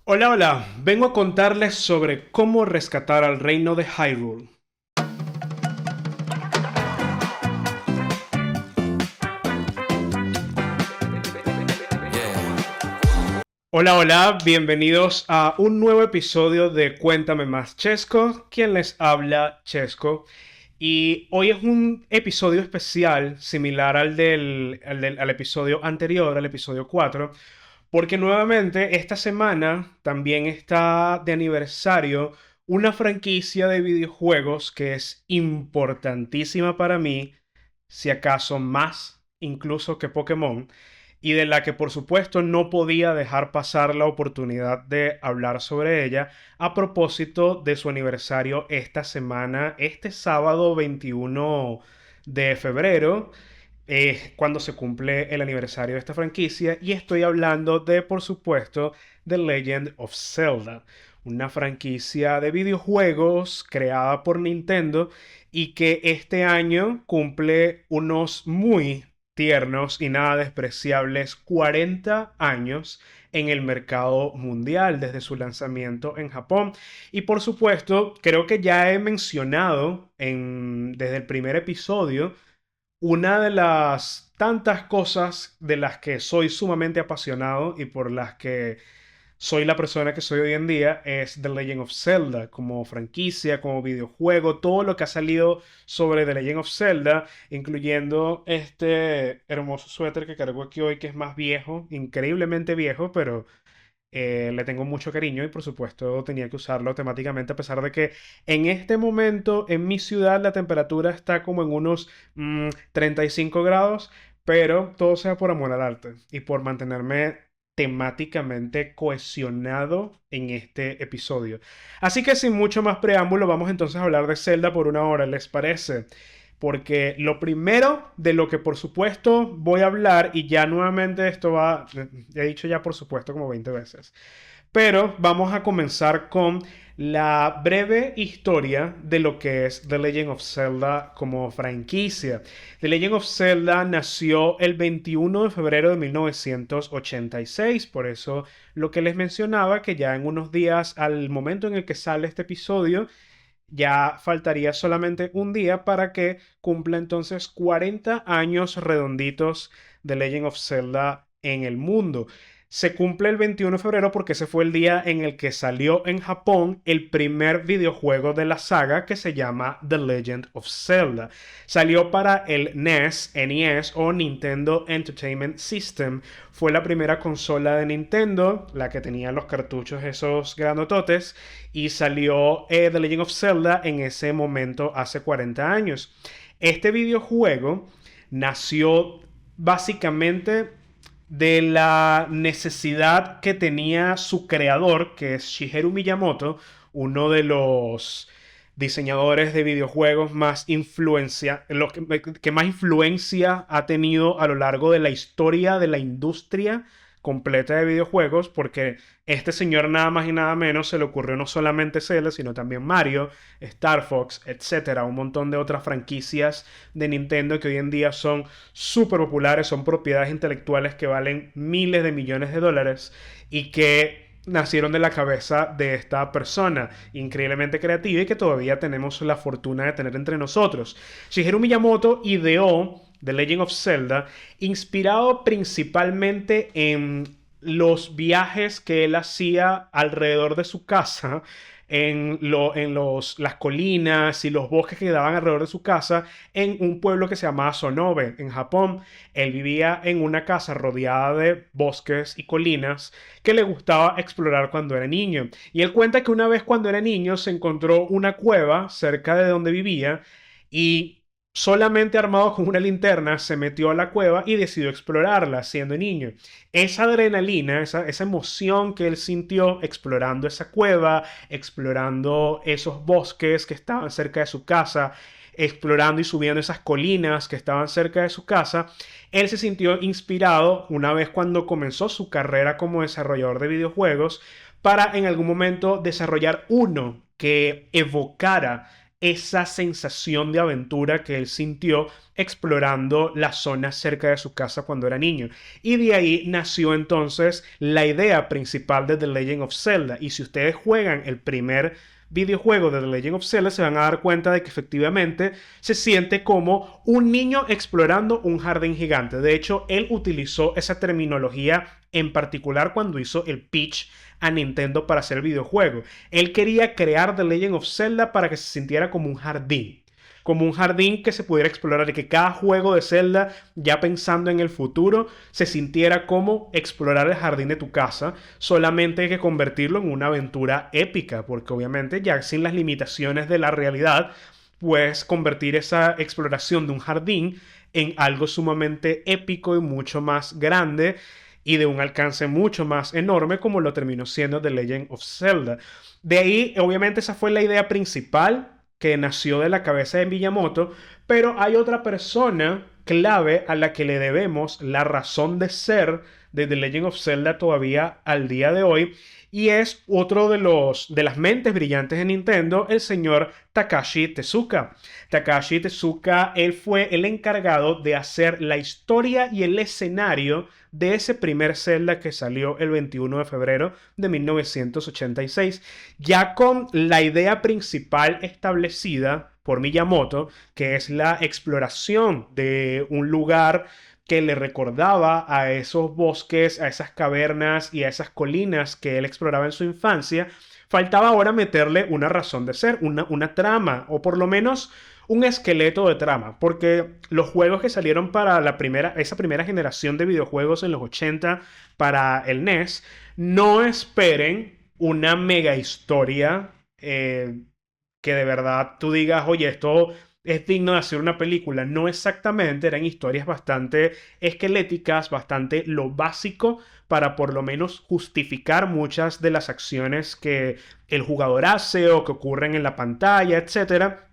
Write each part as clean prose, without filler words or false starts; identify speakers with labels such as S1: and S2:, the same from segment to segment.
S1: Hola, hola, vengo a contarles sobre cómo rescatar al reino de Hyrule. Hola, hola, bienvenidos a un nuevo episodio de Cuéntame más Chesco, quien les habla Chesco. Y hoy es un episodio especial, similar al episodio anterior, al episodio 4, porque nuevamente esta semana también está de aniversario una franquicia de videojuegos que es importantísima para mí, si acaso más incluso que Pokémon, y de la que por supuesto no podía dejar pasar la oportunidad de hablar sobre ella a propósito de su aniversario esta semana, este sábado 21 de febrero. Cuando se cumple el aniversario de esta franquicia, y estoy hablando de, por supuesto, The Legend of Zelda, una franquicia de videojuegos creada por Nintendo y que este año cumple unos muy tiernos y nada despreciables 40 años en el mercado mundial desde su lanzamiento en Japón. Y por supuesto, creo que ya he mencionado desde el primer episodio una de las tantas cosas de las que soy sumamente apasionado y por las que soy la persona que soy hoy en día es The Legend of Zelda, como franquicia, como videojuego, todo lo que ha salido sobre The Legend of Zelda, incluyendo este hermoso suéter que cargo aquí hoy, que es más viejo, increíblemente viejo, pero le tengo mucho cariño y por supuesto tenía que usarlo temáticamente a pesar de que en este momento en mi ciudad la temperatura está como en unos 35 grados, pero todo sea por amor al arte y por mantenerme temáticamente cohesionado en este episodio. Así que sin mucho más preámbulo vamos entonces a hablar de Zelda por una hora, ¿les parece? Porque lo primero de lo que por supuesto voy a hablar, y ya nuevamente esto va, he dicho ya por supuesto como 20 veces, pero vamos a comenzar con la breve historia de lo que es The Legend of Zelda como franquicia. The Legend of Zelda nació el 21 de febrero de 1986, por eso lo que les mencionaba, que ya en unos días al momento en el que sale este episodio, ya faltaría solamente un día para que cumpla entonces 40 años redonditos de Legend of Zelda en el mundo. Se cumple el 21 de febrero porque ese fue el día en el que salió en Japón el primer videojuego de la saga que se llama The Legend of Zelda. Salió para el NES o Nintendo Entertainment System. Fue la primera consola de Nintendo, la que tenía los cartuchos esos grandototes, y salió The Legend of Zelda en ese momento hace 40 años. Este videojuego nació básicamente de la necesidad que tenía su creador, que es Shigeru Miyamoto, uno de los diseñadores de videojuegos más que más influencia ha tenido a lo largo de la historia de la industria completa de videojuegos, porque este señor nada más y nada menos se le ocurrió no solamente Zelda, sino también Mario, Star Fox, etcétera, un montón de otras franquicias de Nintendo que hoy en día son súper populares, son propiedades intelectuales que valen miles de millones de dólares y que nacieron de la cabeza de esta persona increíblemente creativa y que todavía tenemos la fortuna de tener entre nosotros. Shigeru Miyamoto ideó The Legend of Zelda inspirado principalmente en los viajes que él hacía alrededor de su casa, las colinas y los bosques que quedaban alrededor de su casa, en un pueblo que se llamaba Sonobe, en Japón. Él vivía en una casa rodeada de bosques y colinas que le gustaba explorar cuando era niño. Y él cuenta que una vez cuando era niño se encontró una cueva cerca de donde vivía y solamente armado con una linterna se metió a la cueva y decidió explorarla siendo niño. Esa adrenalina, esa emoción que él sintió explorando esa cueva, explorando esos bosques que estaban cerca de su casa, explorando y subiendo esas colinas que estaban cerca de su casa, él se sintió inspirado una vez cuando comenzó su carrera como desarrollador de videojuegos para en algún momento desarrollar uno que evocara esa sensación de aventura que él sintió explorando las zonas cerca de su casa cuando era niño. Y de ahí nació entonces la idea principal de The Legend of Zelda. Y si ustedes juegan el primer videojuego de The Legend of Zelda, se van a dar cuenta de que efectivamente se siente como un niño explorando un jardín gigante. De hecho, él utilizó esa terminología en particular cuando hizo el pitch a Nintendo para hacer el videojuego. Él quería crear The Legend of Zelda para que se sintiera como un jardín que se pudiera explorar y que cada juego de Zelda, ya pensando en el futuro, se sintiera como explorar el jardín de tu casa. Solamente hay que convertirlo en una aventura épica, porque obviamente ya sin las limitaciones de la realidad, puedes convertir esa exploración de un jardín en algo sumamente épico y mucho más grande y de un alcance mucho más enorme como lo terminó siendo The Legend of Zelda. De ahí, obviamente, esa fue la idea principal que nació de la cabeza de Miyamoto, pero hay otra persona clave a la que le debemos la razón de ser de The Legend of Zelda todavía al día de hoy, y es otro de las mentes brillantes de Nintendo, el señor Takashi Tezuka. Takashi Tezuka, él fue el encargado de hacer la historia y el escenario de ese primer Zelda que salió el 21 de febrero de 1986, ya con la idea principal establecida por Miyamoto, que es la exploración de un lugar que le recordaba a esos bosques, a esas cavernas y a esas colinas que él exploraba en su infancia. Faltaba ahora meterle una razón de ser, una trama, o por lo menos un esqueleto de trama, porque los juegos que salieron para esa primera generación de videojuegos en los 80 para el NES, no esperen una mega historia que de verdad tú digas, oye, esto es digno de hacer una película. No exactamente, eran historias bastante esqueléticas, bastante lo básico para por lo menos justificar muchas de las acciones que el jugador hace o que ocurren en la pantalla, etcétera.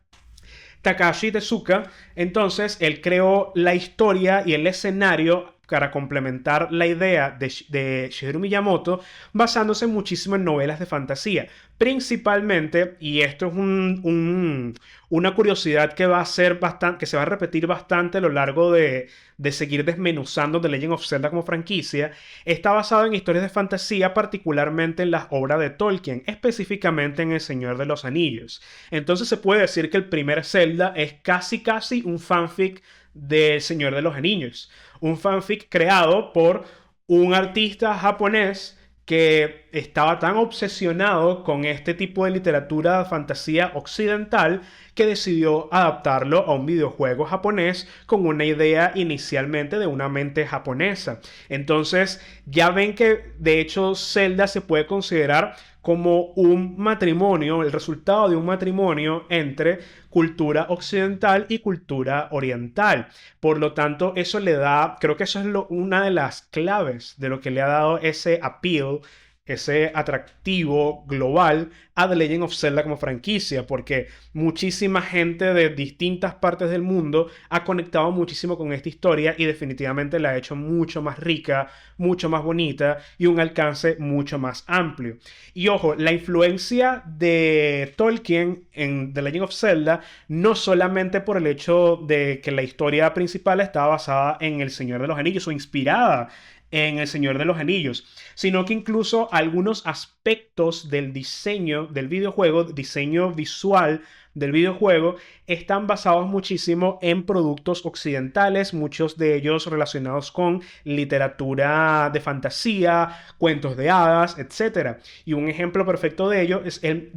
S1: Takashi Tezuka, entonces, él creó la historia y el escenario para complementar la idea de Shigeru Miyamoto, basándose muchísimo en novelas de fantasía. Principalmente, y esto es una curiosidad que va a ser bastante, que se va a repetir bastante a lo largo de seguir desmenuzando The Legend of Zelda como franquicia, está basado en historias de fantasía, particularmente en las obras de Tolkien, específicamente en El Señor de los Anillos. Entonces se puede decir que el primer Zelda es casi un fanfic del Señor de los Anillos. Un fanfic creado por un artista japonés que estaba tan obsesionado con este tipo de literatura de fantasía occidental que decidió adaptarlo a un videojuego japonés con una idea inicialmente de una mente japonesa. Entonces ya ven que de hecho Zelda se puede considerar como un matrimonio, el resultado de un matrimonio entre cultura occidental y cultura oriental. Por lo tanto, eso le da, creo que eso es una de las claves de lo que le ha dado ese appeal, ese atractivo global a The Legend of Zelda como franquicia, porque muchísima gente de distintas partes del mundo ha conectado muchísimo con esta historia y definitivamente la ha hecho mucho más rica, mucho más bonita y un alcance mucho más amplio. Y ojo, la influencia de Tolkien en The Legend of Zelda no solamente por el hecho de que la historia principal estaba basada en El Señor de los Anillos o inspirada en El Señor de los Anillos, sino que incluso algunos aspectos del diseño del videojuego, diseño visual del videojuego, están basados muchísimo en productos occidentales, muchos de ellos relacionados con literatura de fantasía, cuentos de hadas, etc. Y un ejemplo perfecto de ello es el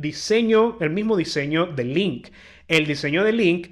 S1: mismo diseño de Link. El diseño de Link,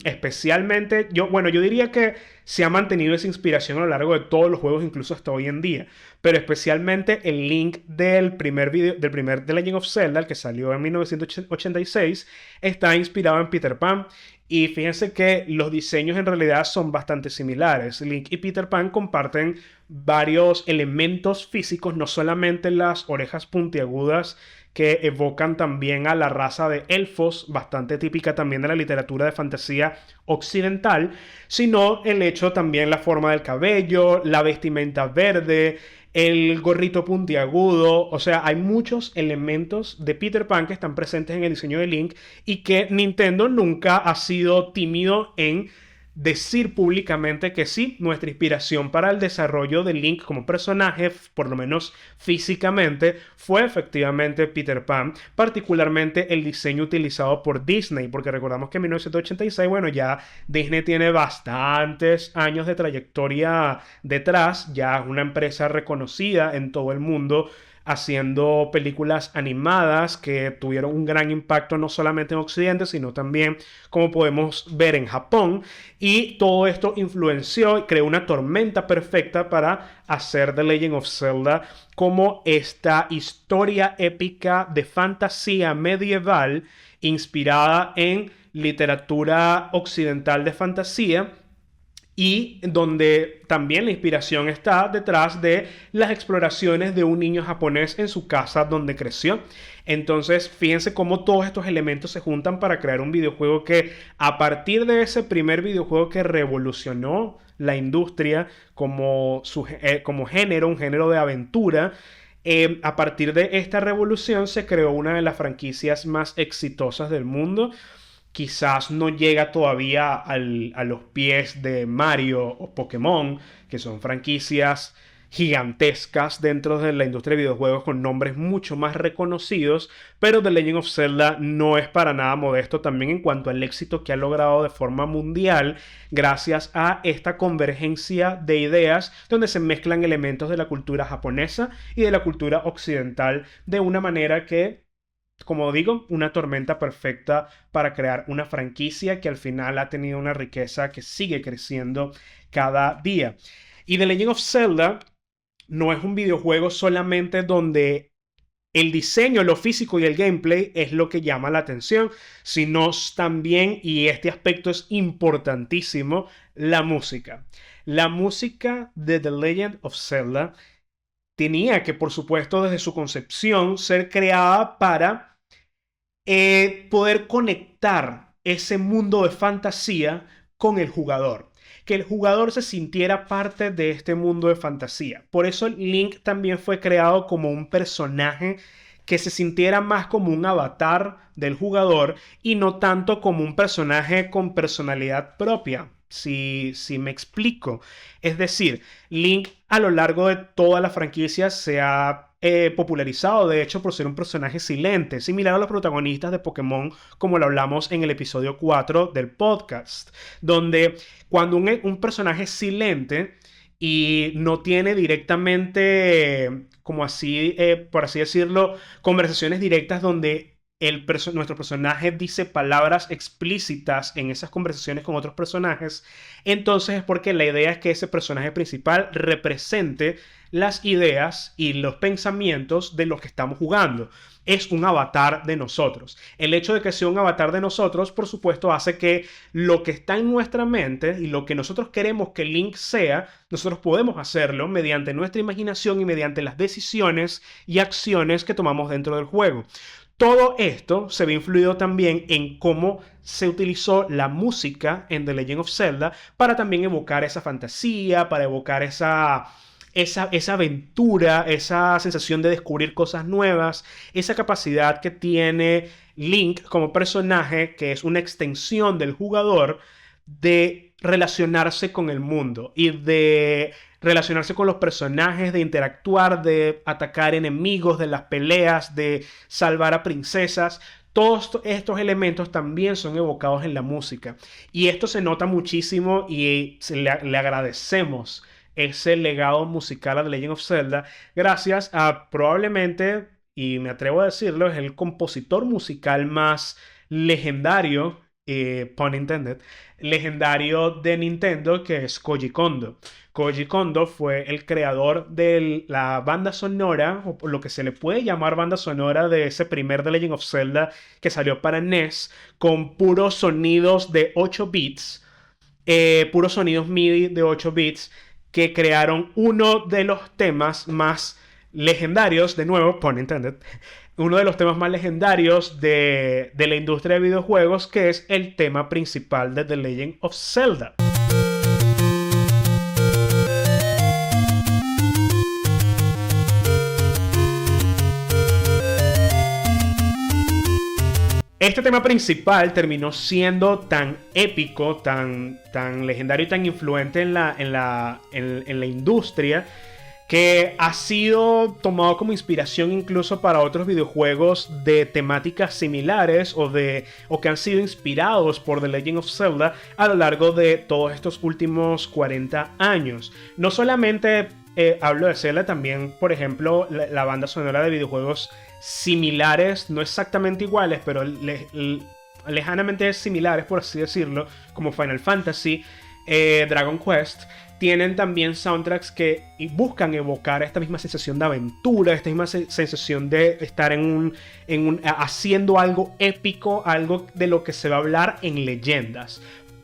S1: especialmente, yo diría que se ha mantenido esa inspiración a lo largo de todos los juegos, incluso hasta hoy en día. Pero especialmente el Link del primer The Legend of Zelda, el que salió en 1986, está inspirado en Peter Pan. Y fíjense que los diseños en realidad son bastante similares. Link y Peter Pan comparten varios elementos físicos, no solamente las orejas puntiagudas que evocan también a la raza de elfos, bastante típica también de la literatura de fantasía occidental, sino el hecho también la forma del cabello, la vestimenta verde, el gorrito puntiagudo. O sea, hay muchos elementos de Peter Pan que están presentes en el diseño de Link y que Nintendo nunca ha sido tímido en decir públicamente que sí, nuestra inspiración para el desarrollo de Link como personaje, por lo menos físicamente, fue efectivamente Peter Pan, particularmente el diseño utilizado por Disney, porque recordamos que en 1986, bueno, ya Disney tiene bastantes años de trayectoria detrás, ya es una empresa reconocida en todo el mundo, haciendo películas animadas que tuvieron un gran impacto no solamente en Occidente, sino también, como podemos ver, en Japón. Y todo esto influenció y creó una tormenta perfecta para hacer The Legend of Zelda como esta historia épica de fantasía medieval inspirada en literatura occidental de fantasía, y donde también la inspiración está detrás de las exploraciones de un niño japonés en su casa donde creció. Entonces, fíjense cómo todos estos elementos se juntan para crear un videojuego que, a partir de ese primer videojuego que revolucionó la industria como género, un género de aventura, a partir de esta revolución se creó una de las franquicias más exitosas del mundo. Quizás no llega todavía a los pies de Mario o Pokémon, que son franquicias gigantescas dentro de la industria de videojuegos con nombres mucho más reconocidos, pero The Legend of Zelda no es para nada modesto también en cuanto al éxito que ha logrado de forma mundial gracias a esta convergencia de ideas donde se mezclan elementos de la cultura japonesa y de la cultura occidental de una manera que, como digo, una tormenta perfecta para crear una franquicia que al final ha tenido una riqueza que sigue creciendo cada día. Y The Legend of Zelda no es un videojuego solamente donde el diseño, lo físico y el gameplay es lo que llama la atención, sino también, y este aspecto es importantísimo, la música. La música de The Legend of Zelda tenía que, por supuesto, desde su concepción, ser creada para poder conectar ese mundo de fantasía con el jugador. Que el jugador se sintiera parte de este mundo de fantasía. Por eso Link también fue creado como un personaje que se sintiera más como un avatar del jugador y no tanto como un personaje con personalidad propia. Si me explico. Es decir, Link a lo largo de toda la franquicia se ha popularizado, de hecho, por ser un personaje silente, similar a los protagonistas de Pokémon, como lo hablamos en el episodio 4 del podcast, donde cuando un personaje es silente y no tiene directamente, como así, por así decirlo, conversaciones directas donde nuestro personaje dice palabras explícitas en esas conversaciones con otros personajes, entonces es porque la idea es que ese personaje principal represente las ideas y los pensamientos de los que estamos jugando. Es un avatar de nosotros. El hecho de que sea un avatar de nosotros, por supuesto, hace que lo que está en nuestra mente y lo que nosotros queremos que Link sea, nosotros podemos hacerlo mediante nuestra imaginación y mediante las decisiones y acciones que tomamos dentro del juego. Todo esto se ve influido también en cómo se utilizó la música en The Legend of Zelda para también evocar esa fantasía, para evocar esa aventura, esa sensación de descubrir cosas nuevas, esa capacidad que tiene Link como personaje, que es una extensión del jugador, de relacionarse con el mundo y de relacionarse con los personajes, de interactuar, de atacar enemigos, de las peleas, de salvar a princesas. Todos estos elementos también son evocados en la música. Y esto se nota muchísimo y le agradecemos ese legado musical a The Legend of Zelda gracias a probablemente, y me atrevo a decirlo, es el compositor musical más legendario, pun intended, legendario de Nintendo, que es Koji Kondo. Koji Kondo fue el creador de la banda sonora, o lo que se le puede llamar banda sonora de ese primer The Legend of Zelda que salió para NES, con puros sonidos de 8 bits, puros sonidos MIDI de 8 bits, que crearon uno de los temas más legendarios, de nuevo, pun intended, uno de los temas más legendarios de la industria de videojuegos, que es el tema principal de The Legend of Zelda. Este tema principal terminó siendo tan épico, tan legendario y tan influente en la industria, que ha sido tomado como inspiración incluso para otros videojuegos de temáticas similares o que han sido inspirados por The Legend of Zelda a lo largo de todos estos últimos 40 años. No solamente hablo de Zelda, también, por ejemplo, la banda sonora de videojuegos similares, no exactamente iguales, pero lejanamente similares, por así decirlo, como Final Fantasy, Dragon Quest, tienen también soundtracks que buscan evocar esta misma sensación de aventura, esta misma sensación de estar haciendo algo épico, algo de lo que se va a hablar en leyendas.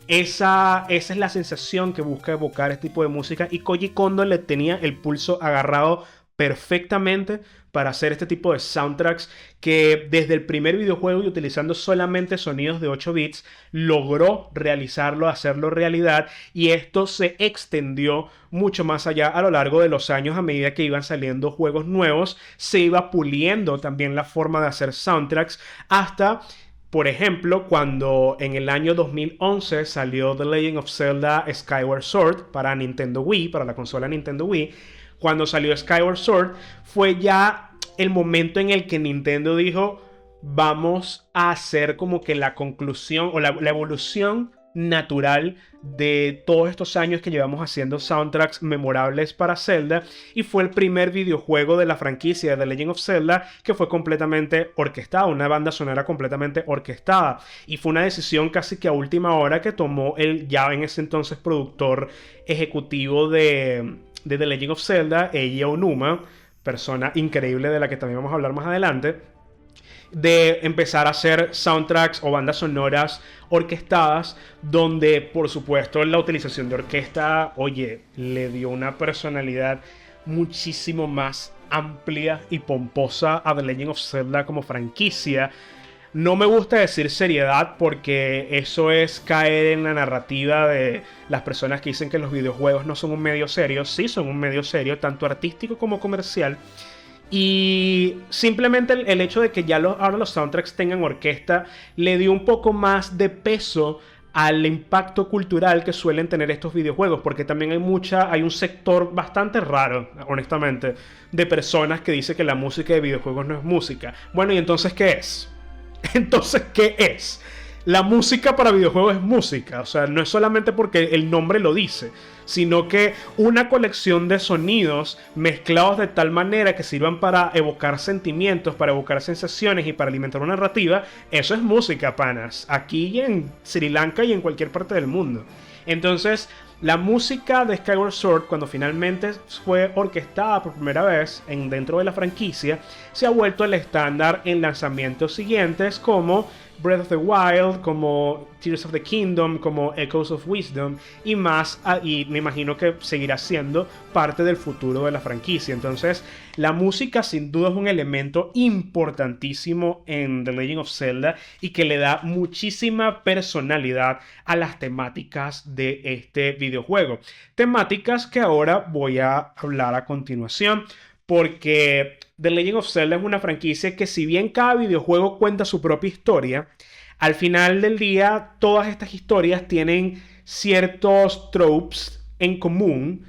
S1: Esa es la sensación que busca evocar este tipo de música, y Koji Kondo le tenía el pulso agarrado perfectamente para hacer este tipo de soundtracks que desde el primer videojuego, y utilizando solamente sonidos de 8 bits, logró realizarlo, hacerlo realidad, y esto se extendió mucho más allá a lo largo de los años. A medida que iban saliendo juegos nuevos, se iba puliendo también la forma de hacer soundtracks, hasta, por ejemplo, cuando en el año 2011 salió The Legend of Zelda Skyward Sword para Nintendo Wii, para la consola Nintendo Wii. Cuando salió Skyward Sword, fue ya el momento en el que Nintendo dijo: vamos a hacer como que la conclusión o la evolución natural de todos estos años que llevamos haciendo soundtracks memorables para Zelda, y fue el primer videojuego de la franquicia de The Legend of Zelda que fue completamente orquestada, una banda sonora completamente orquestada, y fue una decisión casi que a última hora que tomó el ya en ese entonces productor ejecutivo de The Legend of Zelda, Eiji Aonuma, persona increíble de la que también vamos a hablar más adelante, de empezar a hacer soundtracks o bandas sonoras orquestadas, donde por supuesto la utilización de orquesta, oye, le dio una personalidad muchísimo más amplia y pomposa a The Legend of Zelda como franquicia. No me gusta decir seriedad, porque eso es caer en la narrativa de las personas que dicen que los videojuegos no son un medio serio. Sí son un medio serio, tanto artístico como comercial. Y simplemente el hecho de que ya ahora los soundtracks tengan orquesta le dio un poco más de peso al impacto cultural que suelen tener estos videojuegos, porque también hay un sector bastante raro, honestamente, de personas que dicen que la música de videojuegos no es música. Bueno, ¿y entonces qué es? Entonces, ¿qué es? La música para videojuegos es música. O sea, no es solamente porque el nombre lo dice, sino que una colección de sonidos mezclados de tal manera que sirvan para evocar sentimientos, para evocar sensaciones y para alimentar una narrativa. Eso es música, panas. Aquí y en Sri Lanka y en cualquier parte del mundo. Entonces, la música de Skyward Sword, cuando finalmente fue orquestada por primera vez dentro de la franquicia, se ha vuelto el estándar en lanzamientos siguientes como Breath of the Wild, como Tears of the Kingdom, como Echoes of Wisdom y más, y me imagino que seguirá siendo parte del futuro de la franquicia. Entonces, la música sin duda es un elemento importantísimo en The Legend of Zelda, y que le da muchísima personalidad a las temáticas de este videojuego. Temáticas que ahora voy a hablar a continuación, porque The Legend of Zelda es una franquicia que, si bien cada videojuego cuenta su propia historia, al final del día todas estas historias tienen ciertos tropes en común,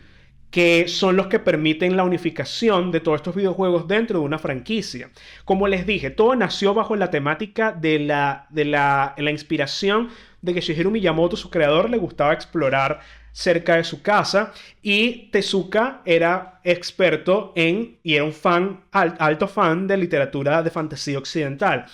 S1: que son los que permiten la unificación de todos estos videojuegos dentro de una franquicia. Como les dije, todo nació bajo la temática de la inspiración de que Shigeru Miyamoto, su creador, le gustaba explorar cerca de su casa, y Tezuka era experto y era un alto fan de literatura de fantasía occidental.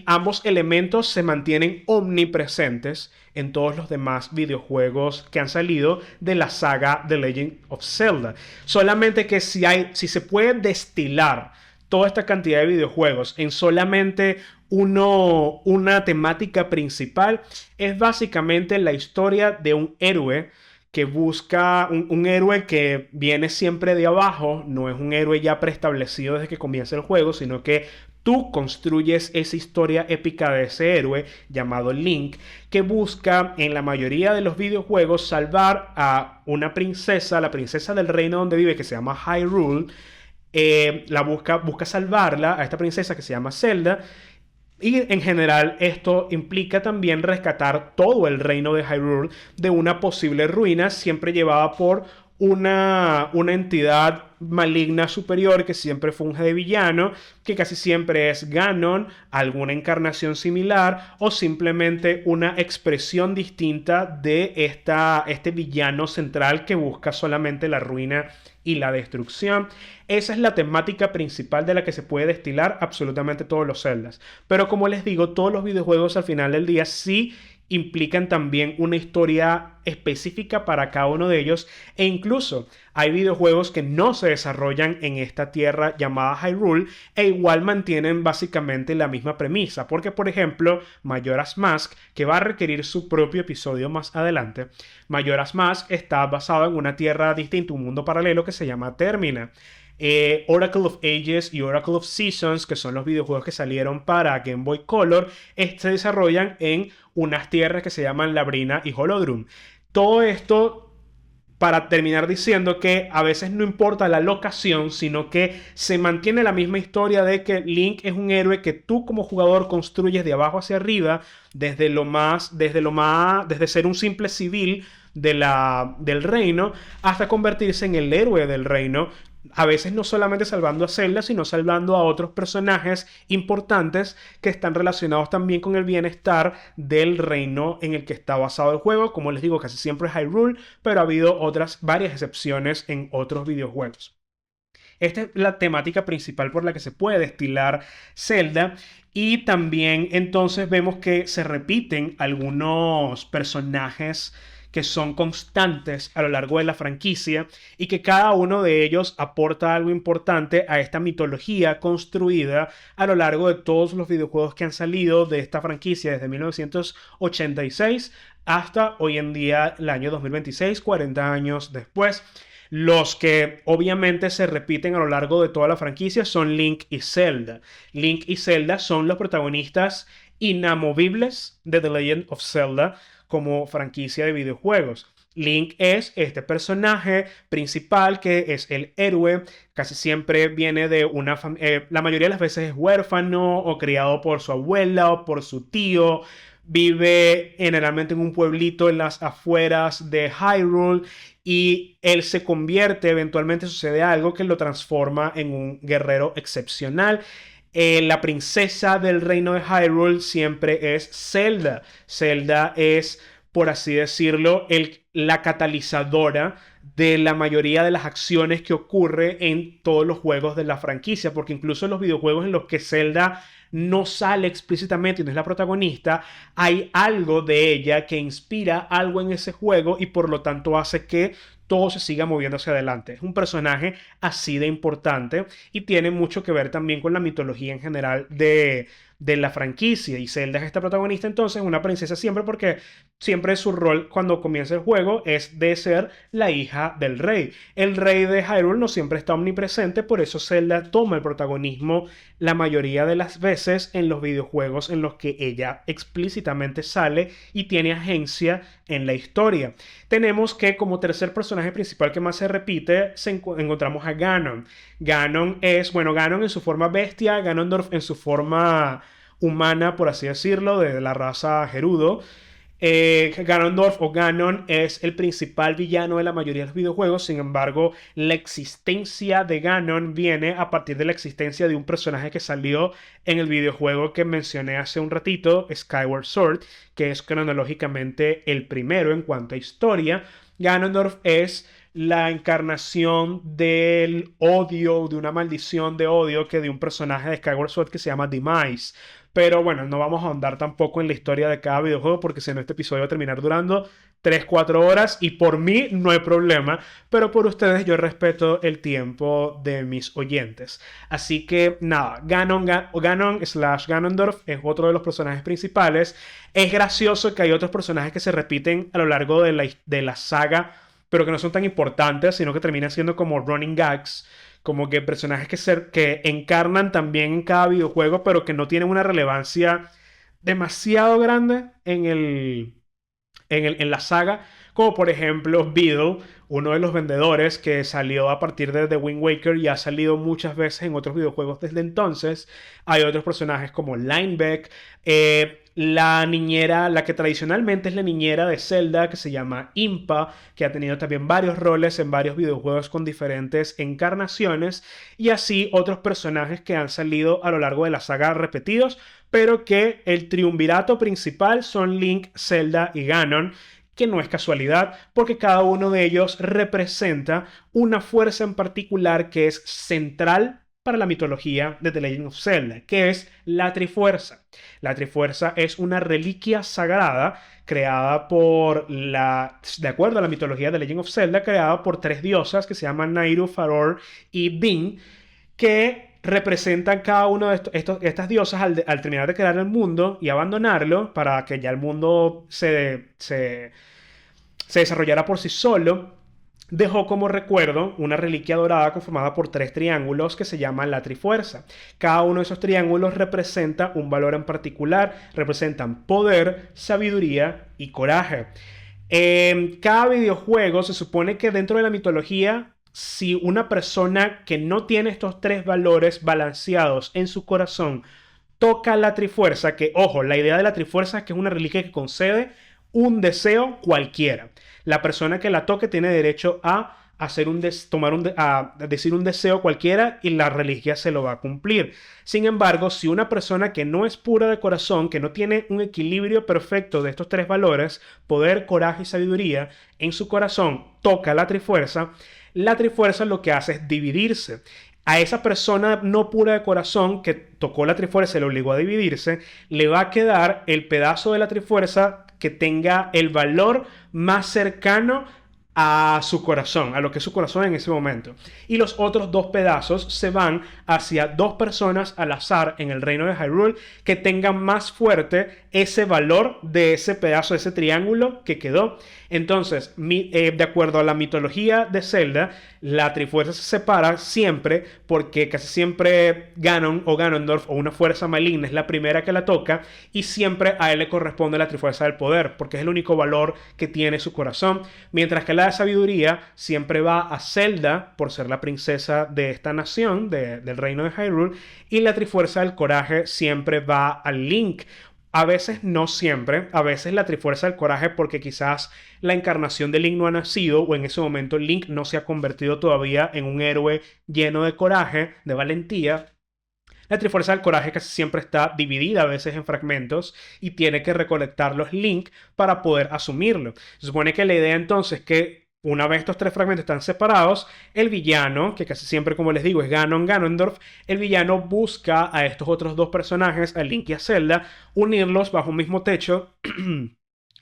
S1: Ambos elementos se mantienen omnipresentes en todos los demás videojuegos que han salido de la saga The Legend of Zelda. Solamente que si se puede destilar toda esta cantidad de videojuegos en solamente una temática principal, es básicamente la historia de un héroe que busca un héroe que viene siempre de abajo, no es un héroe ya preestablecido desde que comienza el juego, sino que tú construyes esa historia épica de ese héroe llamado Link, que busca en la mayoría de los videojuegos salvar a una princesa, la princesa del reino donde vive, que se llama Hyrule. Busca salvarla a esta princesa que se llama Zelda. Y en general esto implica también rescatar todo el reino de Hyrule de una posible ruina, siempre llevada por una entidad maligna superior que siempre funge de villano, que casi siempre es Ganon, alguna encarnación similar o simplemente una expresión distinta de este villano central que busca solamente la ruina y la destrucción. Esa es la temática principal de la que se puede destilar absolutamente todos los Zeldas. Pero como les digo, todos los videojuegos al final del día sí implican también una historia específica para cada uno de ellos, e incluso hay videojuegos que no se desarrollan en esta tierra llamada Hyrule e igual mantienen básicamente la misma premisa, porque por ejemplo Majora's Mask, que va a requerir su propio episodio más adelante, Majora's Mask está basado en una tierra distinta, un mundo paralelo que se llama Termina. Oracle of Ages y Oracle of Seasons, que son los videojuegos que salieron para Game Boy Color, se desarrollan en unas tierras que se llaman Labrina y Holodrum. Todo esto para terminar diciendo que a veces no importa la locación, sino que se mantiene la misma historia de que Link es un héroe que tú como jugador construyes de abajo hacia arriba, desde ser un simple civil del reino hasta convertirse en el héroe del reino, a veces no solamente salvando a Zelda, sino salvando a otros personajes importantes que están relacionados también con el bienestar del reino en el que está basado el juego. Como les digo, casi siempre es Hyrule, pero ha habido varias excepciones en otros videojuegos. Esta es la temática principal por la que se puede destilar Zelda. Y también entonces vemos que se repiten algunos personajes que son constantes a lo largo de la franquicia y que cada uno de ellos aporta algo importante a esta mitología construida a lo largo de todos los videojuegos que han salido de esta franquicia desde 1986 hasta hoy en día, el año 2026, 40 años después. Los que obviamente se repiten a lo largo de toda la franquicia son Link y Zelda. Link y Zelda son los protagonistas inamovibles de The Legend of Zelda como franquicia de videojuegos. Link es este personaje principal que es el héroe, casi siempre viene de una familia, la mayoría de las veces es huérfano o criado por su abuela o por su tío, vive generalmente en un pueblito en las afueras de Hyrule y él se convierte, eventualmente sucede algo que lo transforma en un guerrero excepcional. La princesa del reino de Hyrule siempre es Zelda. Zelda es, por así decirlo, la catalizadora de la mayoría de las acciones que ocurre en todos los juegos de la franquicia, porque incluso en los videojuegos en los que Zelda no sale explícitamente y no es la protagonista, hay algo de ella que inspira algo en ese juego y por lo tanto hace que todo se siga moviendo hacia adelante. Es un personaje así de importante y tiene mucho que ver también con la mitología en general de la franquicia. Y Zelda es esta protagonista entonces, una princesa siempre, porque siempre su rol cuando comienza el juego es de ser la hija del rey. El rey de Hyrule no siempre está omnipresente, por eso Zelda toma el protagonismo la mayoría de las veces en los videojuegos en los que ella explícitamente sale y tiene agencia en la historia. Tenemos que como tercer personaje principal que más se repite encontramos a Ganon. Ganon en su forma bestia, Ganondorf en su forma humana, por así decirlo, de la raza Gerudo. Ganondorf o Ganon es el principal villano de la mayoría de los videojuegos. Sin embargo, la existencia de Ganon viene a partir de la existencia de un personaje que salió en el videojuego que mencioné hace un ratito, Skyward Sword, que es cronológicamente el primero en cuanto a historia. Ganondorf es la encarnación del odio, de una maldición de odio que de un personaje de Skyward Sword que se llama Demise. Pero bueno, no vamos a ahondar tampoco en la historia de cada videojuego porque si no este episodio va a terminar durando 3, 4 horas y por mí no hay problema, pero por ustedes yo respeto el tiempo de mis oyentes. Así que nada, Ganon slash Ganondorf es otro de los personajes principales. Es gracioso que hay otros personajes que se repiten a lo largo de la saga, pero que no son tan importantes, sino que terminan siendo como running gags, como que personajes que encarnan también en cada videojuego, pero que no tienen una relevancia demasiado grande en la saga, como por ejemplo Beedle, uno de los vendedores que salió a partir de The Wind Waker y ha salido muchas veces en otros videojuegos desde entonces. Hay otros personajes como Linebeck, la niñera, la que tradicionalmente es la niñera de Zelda, que se llama Impa, que ha tenido también varios roles en varios videojuegos con diferentes encarnaciones, y así otros personajes que han salido a lo largo de la saga repetidos, pero que el triunvirato principal son Link, Zelda y Ganon, que no es casualidad, porque cada uno de ellos representa una fuerza en particular que es central para la mitología de The Legend of Zelda, que es la Trifuerza. La Trifuerza es una reliquia sagrada creada de acuerdo a la mitología de The Legend of Zelda, creada por tres diosas que se llaman Nayru, Farore y Bin, que representan cada una de estas diosas al terminar de crear el mundo y abandonarlo para que ya el mundo se desarrollara por sí solo. Dejó como recuerdo una reliquia dorada conformada por tres triángulos que se llaman la Trifuerza. Cada uno de esos triángulos representa un valor en particular, representan poder, sabiduría y coraje. En cada videojuego se supone que dentro de la mitología, si una persona que no tiene estos tres valores balanceados en su corazón toca la Trifuerza, que ojo, la idea de la Trifuerza es que es una reliquia que concede un deseo cualquiera. La persona que la toque tiene derecho a a decir un deseo cualquiera y la reliquia se lo va a cumplir. Sin embargo, si una persona que no es pura de corazón, que no tiene un equilibrio perfecto de estos tres valores, poder, coraje y sabiduría, en su corazón toca la Trifuerza lo que hace es dividirse. A esa persona no pura de corazón que tocó la Trifuerza y le obligó a dividirse, le va a quedar el pedazo de la Trifuerza que tenga el valor más cercano a su corazón, a lo que es su corazón en ese momento. Y los otros dos pedazos se van hacia dos personas al azar en el reino de Hyrule que tengan más fuerte ese valor de ese pedazo, de ese triángulo que quedó. Entonces, de acuerdo a la mitología de Zelda, la Trifuerza se separa siempre porque casi siempre Ganon o Ganondorf o una fuerza maligna es la primera que la toca y siempre a él le corresponde la Trifuerza del Poder porque es el único valor que tiene su corazón, mientras que la de sabiduría siempre va a Zelda por ser la princesa de esta nación, del reino de Hyrule, y la Trifuerza del Coraje siempre va a Link. A veces no siempre, a veces la Trifuerza del Coraje porque quizás la encarnación de Link no ha nacido o en ese momento Link no se ha convertido todavía en un héroe lleno de coraje, de valentía. La Trifuerza del Coraje casi siempre está dividida a veces en fragmentos y tiene que recolectarlos Link para poder asumirlo. Se supone que la idea entonces es que una vez estos tres fragmentos están separados, el villano, que casi siempre, como les digo, es Ganondorf, el villano busca a estos otros dos personajes, a Link y a Zelda, unirlos bajo un mismo techo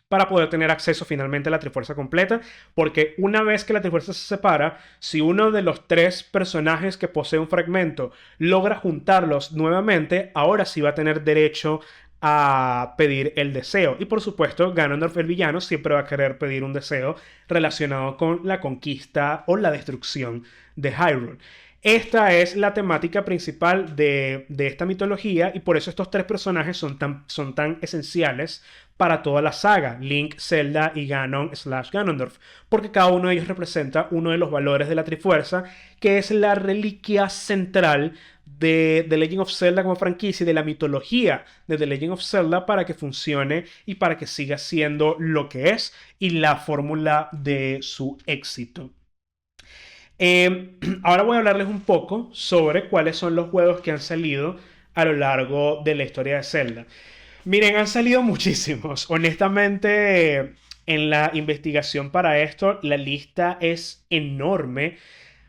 S1: para poder tener acceso finalmente a la Trifuerza completa, porque una vez que la Trifuerza se separa, si uno de los tres personajes que posee un fragmento logra juntarlos nuevamente, ahora sí va a tener derecho a pedir el deseo. Y por supuesto, Ganondorf el villano siempre va a querer pedir un deseo relacionado con la conquista o la destrucción de Hyrule. Esta es la temática principal de esta mitología y por eso estos tres personajes son tan esenciales para toda la saga, Link, Zelda y Ganon slash Ganondorf, porque cada uno de ellos representa uno de los valores de la Trifuerza, que es la reliquia central de The Legend of Zelda como franquicia y de la mitología de The Legend of Zelda para que funcione y para que siga siendo lo que es y la fórmula de su éxito. Ahora voy a hablarles un poco sobre cuáles son los juegos que han salido a lo largo de la historia de Zelda. Miren, han salido muchísimos. Honestamente, en la investigación para esto, la lista es enorme.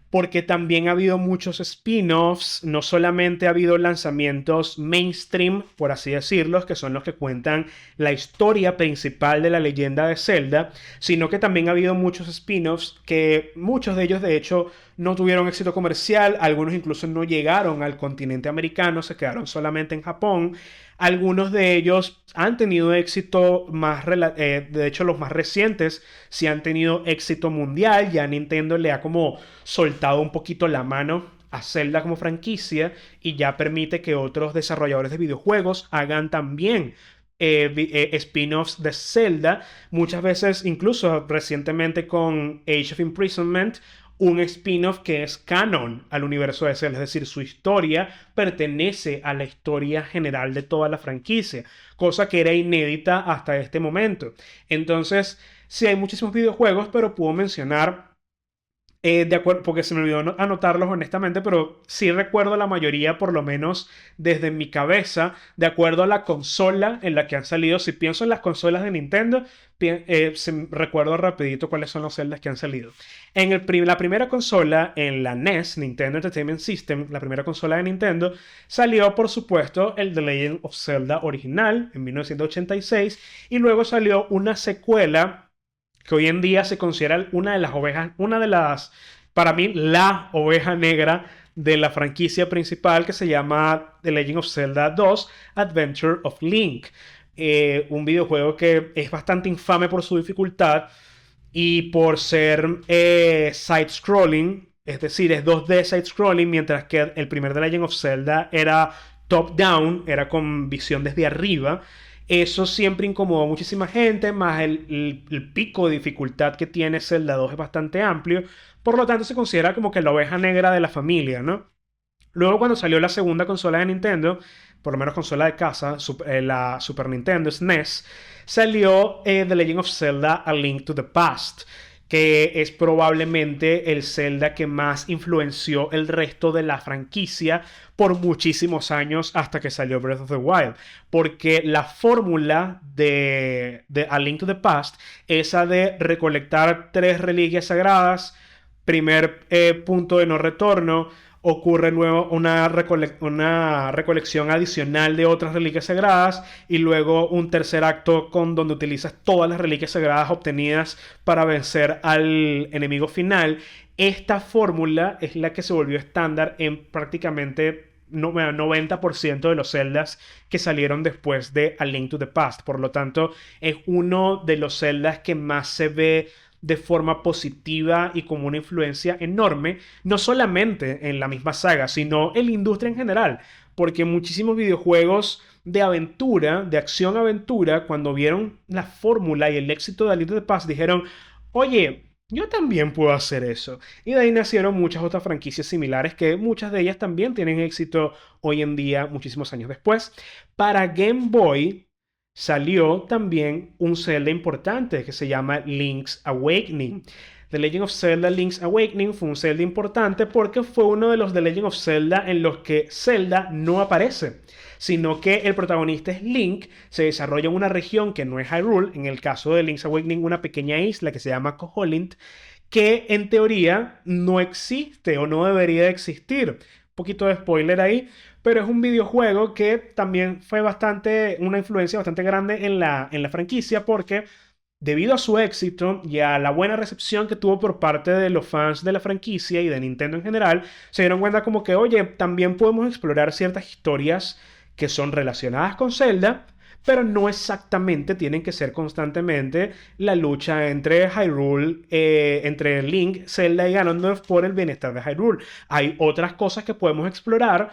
S1: porque también ha habido muchos spin-offs, no solamente ha habido lanzamientos mainstream, por así decirlo, que son los que cuentan la historia principal de la leyenda de Zelda, sino que también ha habido muchos spin-offs que muchos de ellos de hecho no tuvieron éxito comercial, algunos incluso no llegaron al continente americano, se quedaron solamente en Japón. Algunos de ellos han tenido éxito de hecho los más recientes sí han tenido éxito mundial, ya Nintendo le ha como soltado un poquito la mano a Zelda como franquicia y ya permite que otros desarrolladores de videojuegos hagan también spin-offs de Zelda, muchas veces incluso recientemente con Age of Imprisonment, un spin-off que es canon al universo de Zelda, es decir, su historia pertenece a la historia general de toda la franquicia, cosa que era inédita hasta este momento. Entonces, sí hay muchísimos videojuegos, pero puedo mencionar de acuerdo, porque se me olvidó anotarlos honestamente, pero sí recuerdo la mayoría, por lo menos desde mi cabeza, de acuerdo a la consola en la que han salido. Si pienso en las consolas de Nintendo, recuerdo rapidito cuáles son los Zeldas que han salido. La primera consola, en la NES, Nintendo Entertainment System, la primera consola de Nintendo, salió por supuesto el The Legend of Zelda original en 1986 y luego salió una secuela que hoy en día se considera una de las ovejas, para mí, la oveja negra de la franquicia principal que se llama The Legend of Zelda 2 Adventure of Link. Un videojuego que es bastante infame por su dificultad y por ser side-scrolling, es decir, es 2D side-scrolling, mientras que el primer The Legend of Zelda era top-down, era con visión desde arriba. Eso siempre incomodó a muchísima gente, más el pico de dificultad que tiene Zelda 2 es bastante amplio, por lo tanto se considera como que la oveja negra de la familia, ¿no? Luego cuando salió la segunda consola de Nintendo, por lo menos consola de casa, la Super Nintendo SNES, salió The Legend of Zelda A Link to the Past, que es probablemente el Zelda que más influenció el resto de la franquicia por muchísimos años hasta que salió Breath of the Wild. Porque la fórmula de A Link to the Past, esa de recolectar 3 reliquias sagradas, primer punto de no retorno, ocurre luego una recolección adicional de otras reliquias sagradas y luego un tercer acto con donde utilizas todas las reliquias sagradas obtenidas para vencer al enemigo final. Esta fórmula es la que se volvió estándar en prácticamente 90% de los Zeldas que salieron después de A Link to the Past. Por lo tanto, es uno de los Zeldas que más se ve de forma positiva y como una influencia enorme, no solamente en la misma saga, sino en la industria en general, porque muchísimos videojuegos de aventura, de acción-aventura, cuando vieron la fórmula y el éxito de A Link to the Past, dijeron, oye, yo también puedo hacer eso. Y de ahí nacieron muchas otras franquicias similares que muchas de ellas también tienen éxito hoy en día, muchísimos años después. Para Game Boy salió también un Zelda importante que se llama Link's Awakening. The Legend of Zelda Link's Awakening fue un Zelda importante porque fue uno de los The Legend of Zelda en los que Zelda no aparece, sino que el protagonista es Link, se desarrolla en una región que no es Hyrule, en el caso de Link's Awakening una pequeña isla que se llama Koholint, que en teoría no existe o no debería de existir. Un poquito de spoiler ahí, pero es un videojuego que también fue una influencia bastante grande en la franquicia porque debido a su éxito y a la buena recepción que tuvo por parte de los fans de la franquicia y de Nintendo en general, se dieron cuenta como que, oye, también podemos explorar ciertas historias que son relacionadas con Zelda, pero no exactamente tienen que ser constantemente la lucha entre Hyrule, entre Link, Zelda y Ganondorf por el bienestar de Hyrule. Hay otras cosas que podemos explorar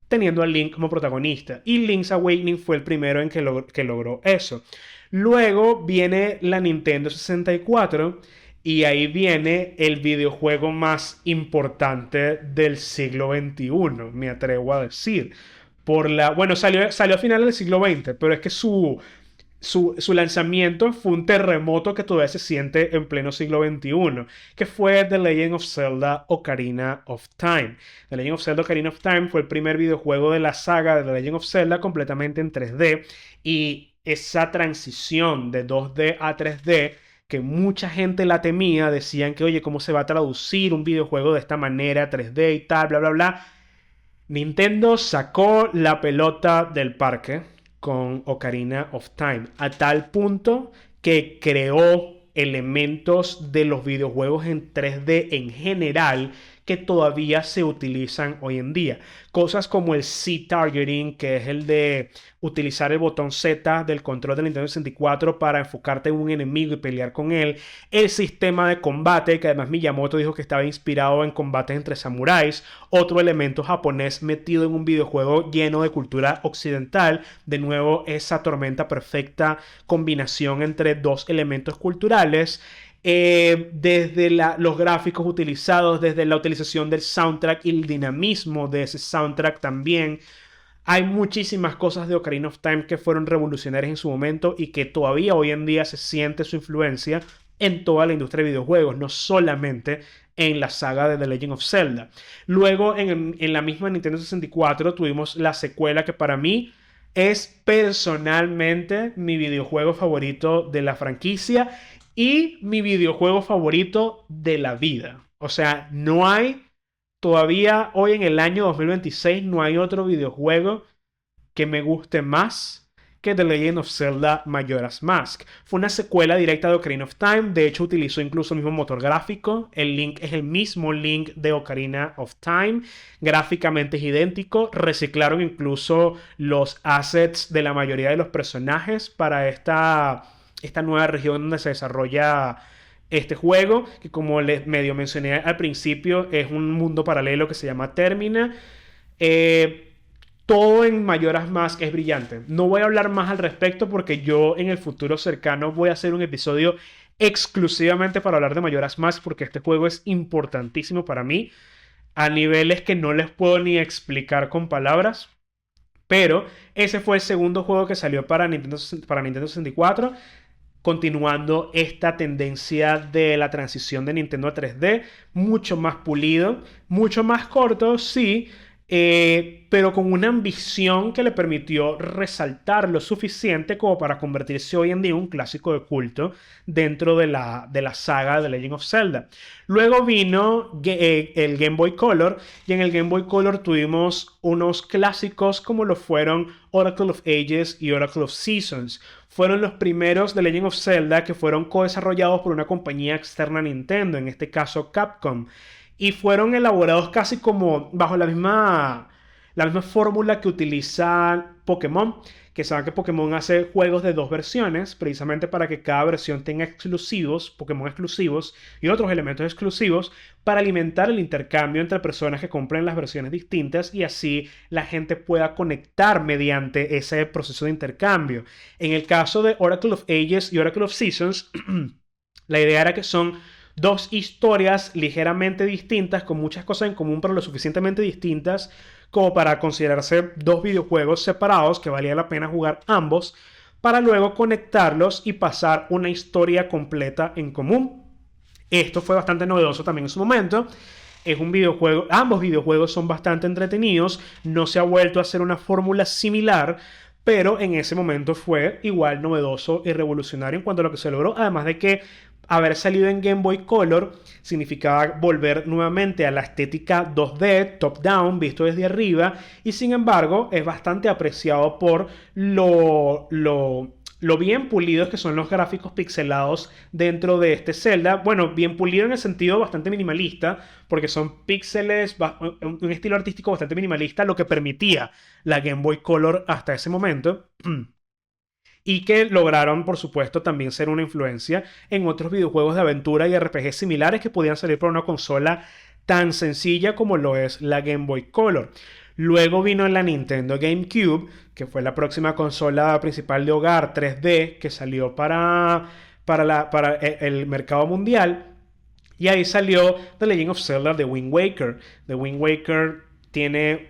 S1: teniendo a Link como protagonista. Y Link's Awakening fue el primero en que logró eso. Luego viene la Nintendo 64 y ahí viene el videojuego más importante del siglo XXI, me atrevo a decir. Bueno, salió a finales del siglo XX, pero es que su lanzamiento fue un terremoto que todavía se siente en pleno siglo XXI, que fue The Legend of Zelda Ocarina of Time. The Legend of Zelda Ocarina of Time fue el primer videojuego de la saga de The Legend of Zelda completamente en 3D y esa transición de 2D a 3D que mucha gente la temía, decían que, oye, ¿cómo se va a traducir un videojuego de esta manera, 3D y tal, bla, bla, bla? Nintendo sacó la pelota del parque con Ocarina of Time, a tal punto que creó elementos de los videojuegos en 3D en general que todavía se utilizan hoy en día. Cosas como el Z-targeting, que es el de utilizar el botón Z del control del Nintendo 64 para enfocarte en un enemigo y pelear con él. El sistema de combate, que además Miyamoto dijo que estaba inspirado en combates entre samuráis. Otro elemento japonés metido en un videojuego lleno de cultura occidental. De nuevo, esa tormenta perfecta combinación entre dos elementos culturales. Desde los gráficos utilizados, desde la utilización del soundtrack y el dinamismo de ese soundtrack también. Hay muchísimas cosas de Ocarina of Time que fueron revolucionarias en su momento y que todavía hoy en día se siente su influencia en toda la industria de videojuegos, no solamente en la saga de The Legend of Zelda. Luego, en la misma Nintendo 64, tuvimos la secuela que para mí es personalmente mi videojuego favorito de la franquicia y mi videojuego favorito de la vida. O sea, no hay, todavía hoy en el año 2026, no hay otro videojuego que me guste más que The Legend of Zelda Majora's Mask. Fue una secuela directa de Ocarina of Time. De hecho, utilizó incluso el mismo motor gráfico. El Link es el mismo Link de Ocarina of Time. Gráficamente es idéntico. Reciclaron incluso los assets de la mayoría de los personajes para esta nueva región donde se desarrolla este juego, que como les medio mencioné al principio, es un mundo paralelo que se llama Termina. Todo en Majora's Mask es brillante. No voy a hablar más al respecto porque yo en el futuro cercano voy a hacer un episodio exclusivamente para hablar de Majora's Mask porque este juego es importantísimo para mí a niveles que no les puedo ni explicar con palabras. Pero ese fue el segundo juego que salió para Nintendo 64, continuando esta tendencia de la transición de Nintendo a 3D, mucho más pulido, mucho más corto, sí, pero con una ambición que le permitió resaltar lo suficiente como para convertirse hoy en día en un clásico de culto dentro de la saga de Legend of Zelda. Luego vino el Game Boy Color, y en el Game Boy Color tuvimos unos clásicos como lo fueron Oracle of Ages y Oracle of Seasons. Fueron los primeros de Legend of Zelda que fueron co-desarrollados por una compañía externa a Nintendo, en este caso Capcom, y fueron elaborados casi como bajo la misma fórmula que utiliza Pokémon, que saben que Pokémon hace juegos de dos versiones, precisamente para que cada versión tenga exclusivos, Pokémon exclusivos y otros elementos exclusivos, para alimentar el intercambio entre personas que compren las versiones distintas y así la gente pueda conectar mediante ese proceso de intercambio. En el caso de Oracle of Ages y Oracle of Seasons, la idea era que son dos historias ligeramente distintas, con muchas cosas en común, pero lo suficientemente distintas como para considerarse dos videojuegos separados que valía la pena jugar ambos, para luego conectarlos y pasar una historia completa en común. Esto fue bastante novedoso también en su momento. Es un videojuego, ambos videojuegos son bastante entretenidos, no se ha vuelto a hacer una fórmula similar, pero en ese momento fue igual novedoso y revolucionario en cuanto a lo que se logró, además de que haber salido en Game Boy Color significaba volver nuevamente a la estética 2D, top-down, visto desde arriba, y sin embargo es bastante apreciado por lo bien pulidos que son los gráficos pixelados dentro de este Zelda. Bueno, bien pulido en el sentido bastante minimalista, porque son píxeles, un estilo artístico bastante minimalista, lo que permitía la Game Boy Color hasta ese momento. Y que lograron, por supuesto, también ser una influencia en otros videojuegos de aventura y RPG similares que podían salir por una consola tan sencilla como lo es la Game Boy Color. Luego vino la Nintendo GameCube, que fue la próxima consola principal de hogar 3D que salió para el mercado mundial. Y ahí salió The Legend of Zelda The Wind Waker. The Wind Waker tiene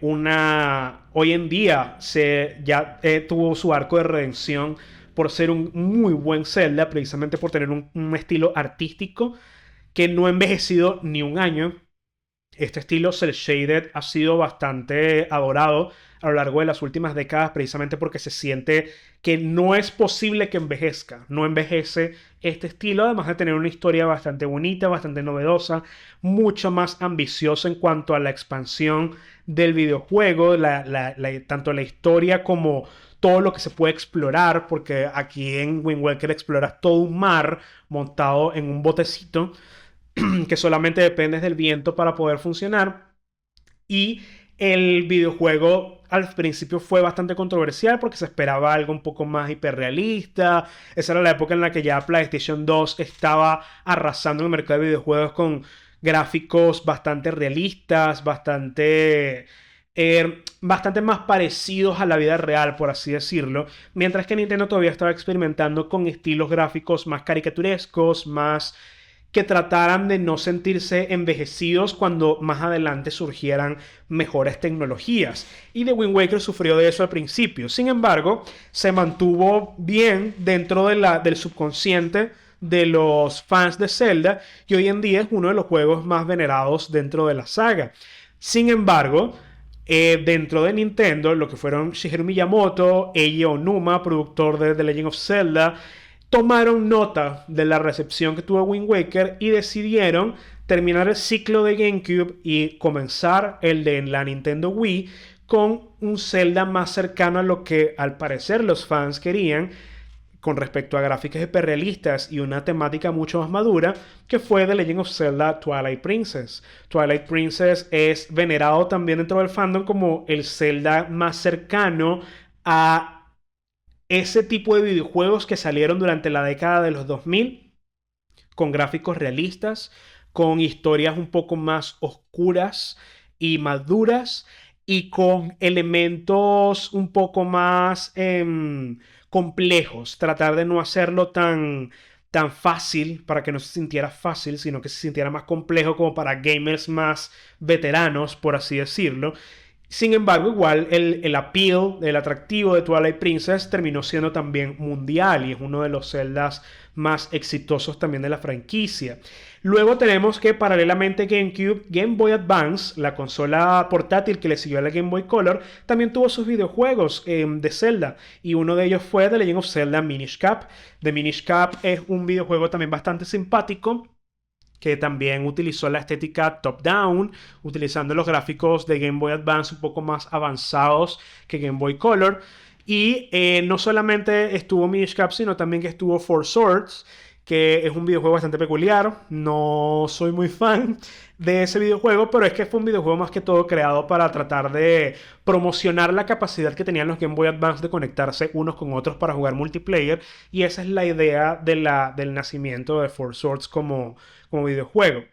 S1: hoy en día ya tuvo su arco de redención por ser un muy buen Zelda, precisamente por tener un estilo artístico que no ha envejecido ni un año. Este estilo cel shaded ha sido bastante adorado a lo largo de las últimas décadas precisamente porque se siente que no es posible que envejezca. No envejece este estilo, además de tener una historia bastante bonita, bastante novedosa, mucho más ambiciosa en cuanto a la expansión del videojuego, tanto la historia como todo lo que se puede explorar, porque aquí en Wind Waker exploras todo un mar montado en un botecito que solamente depende del viento para poder funcionar. Y el videojuego al principio fue bastante controversial porque se esperaba algo un poco más hiperrealista. Esa era la época en la que ya PlayStation 2 estaba arrasando en el mercado de videojuegos con gráficos bastante realistas, bastante más parecidos a la vida real, por así decirlo. Mientras que Nintendo todavía estaba experimentando con estilos gráficos más caricaturescos, más que trataran de no sentirse envejecidos cuando más adelante surgieran mejores tecnologías. Y The Wind Waker sufrió de eso al principio. Sin embargo, se mantuvo bien dentro del subconsciente de los fans de Zelda y hoy en día es uno de los juegos más venerados dentro de la saga. Sin embargo, dentro de Nintendo, lo que fueron Shigeru Miyamoto, Eiji Onuma, productor de The Legend of Zelda, tomaron nota de la recepción que tuvo Wind Waker y decidieron terminar el ciclo de GameCube y comenzar el de la Nintendo Wii con un Zelda más cercano a lo que al parecer los fans querían con respecto a gráficas hiperrealistas y una temática mucho más madura, que fue The Legend of Zelda Twilight Princess. Twilight Princess es venerado también dentro del fandom como el Zelda más cercano a ese tipo de videojuegos que salieron durante la década de los 2000, con gráficos realistas, con historias un poco más oscuras y maduras, y con elementos un poco más complejos. Tratar de no hacerlo tan fácil para que no se sintiera fácil, sino que se sintiera más complejo como para gamers más veteranos, por así decirlo. Sin embargo, igual el appeal, el atractivo de Twilight Princess terminó siendo también mundial y es uno de los Zeldas más exitosos también de la franquicia. Luego tenemos que paralelamente GameCube, Game Boy Advance, la consola portátil que le siguió a la Game Boy Color, también tuvo sus videojuegos de Zelda y uno de ellos fue The Legend of Zelda Minish Cap. The Minish Cap es un videojuego también bastante simpático que también utilizó la estética top-down, utilizando los gráficos de Game Boy Advance un poco más avanzados que Game Boy Color. Y no solamente estuvo Minish Cap, sino también que estuvo Four Swords, que es un videojuego bastante peculiar. No soy muy fan de ese videojuego, pero es que fue un videojuego más que todo creado para tratar de promocionar la capacidad que tenían los Game Boy Advance de conectarse unos con otros para jugar multiplayer. Y esa es la idea del nacimiento de Four Swords como videojuego.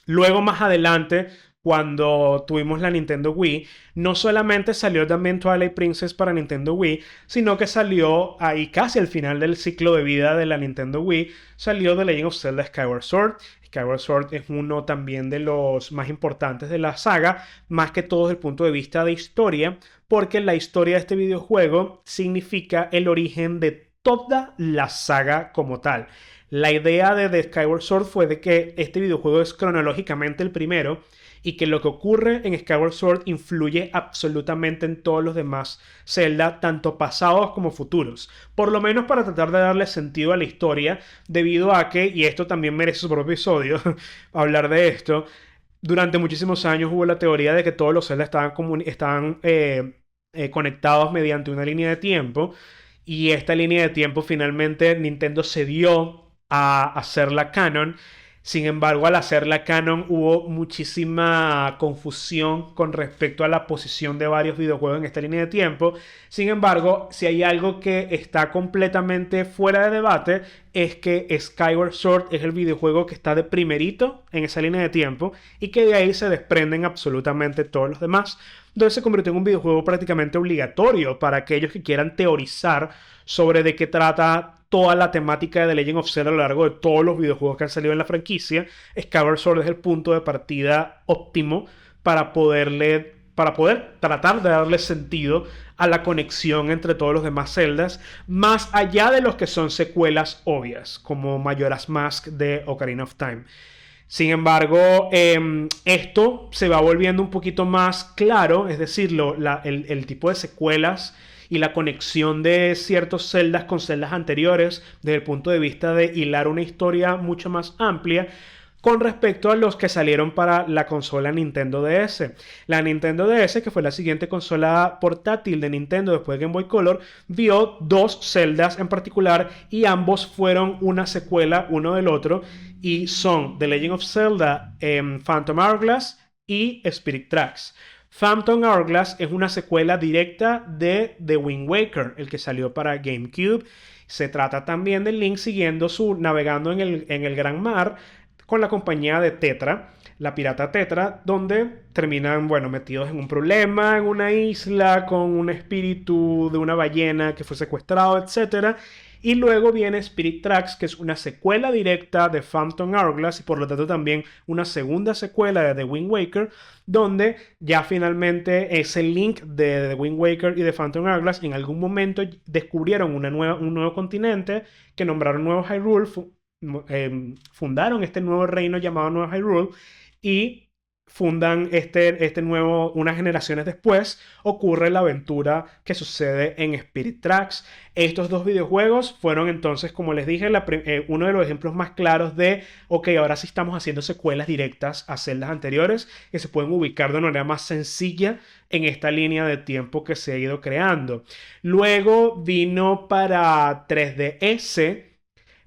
S1: Luego, más adelante, cuando tuvimos la Nintendo Wii, no solamente salió también Twilight Princess para Nintendo Wii, sino que salió ahí casi al final del ciclo de vida de la Nintendo Wii, salió The Legend of Zelda Skyward Sword. Skyward Sword es uno también de los más importantes de la saga, más que todo desde el punto de vista de historia, porque la historia de este videojuego significa el origen de toda la saga como tal. La idea de The Skyward Sword fue de que este videojuego es cronológicamente el primero y que lo que ocurre en Skyward Sword influye absolutamente en todos los demás Zelda, tanto pasados como futuros. Por lo menos para tratar de darle sentido a la historia, debido a que, y esto también merece su propio episodio, hablar de esto, durante muchísimos años hubo la teoría de que todos los Zelda estaban conectados mediante una línea de tiempo, y esta línea de tiempo finalmente Nintendo cedió a hacerla canon. Sin embargo, al hacerla canon hubo muchísima confusión con respecto a la posición de varios videojuegos en esta línea de tiempo. Sin embargo, si hay algo que está completamente fuera de debate, es que Skyward Sword es el videojuego que está de primerito en esa línea de tiempo y que de ahí se desprenden absolutamente todos los demás. Entonces se convirtió en un videojuego prácticamente obligatorio para aquellos que quieran teorizar sobre de qué trata toda la temática de The Legend of Zelda a lo largo de todos los videojuegos que han salido en la franquicia. Skyward Sword es el punto de partida óptimo para poder tratar de darle sentido a la conexión entre todos los demás Zeldas, más allá de los que son secuelas obvias, como Majora's Mask de Ocarina of Time. Sin embargo, esto se va volviendo un poquito más claro, es decir, el tipo de secuelas y la conexión de ciertos celdas con celdas anteriores desde el punto de vista de hilar una historia mucho más amplia con respecto a los que salieron para la consola Nintendo DS. La Nintendo DS, que fue la siguiente consola portátil de Nintendo después de Game Boy Color, vio dos Zeldas en particular y ambos fueron una secuela uno del otro y son The Legend of Zelda Phantom Hourglass y Spirit Tracks. Phantom Hourglass es una secuela directa de The Wind Waker, el que salió para GameCube. Se trata también de Link navegando en el gran mar con la compañía de Tetra, la pirata Tetra, donde terminan, bueno, metidos en un problema, en una isla, con un espíritu de una ballena que fue secuestrado, etc. Y luego viene Spirit Tracks, que es una secuela directa de Phantom Hourglass y por lo tanto también una segunda secuela de The Wind Waker, donde ya finalmente ese Link de The Wind Waker y de Phantom Hourglass en algún momento descubrieron un nuevo continente que nombraron Nuevo Hyrule, fundaron este nuevo reino llamado Nuevo Hyrule y fundan este nuevo, unas generaciones después, ocurre la aventura que sucede en Spirit Tracks. Estos dos videojuegos fueron entonces, como les dije, uno de los ejemplos más claros de, ok, ahora sí estamos haciendo secuelas directas a celdas anteriores que se pueden ubicar de manera más sencilla en esta línea de tiempo que se ha ido creando. Luego vino para 3DS.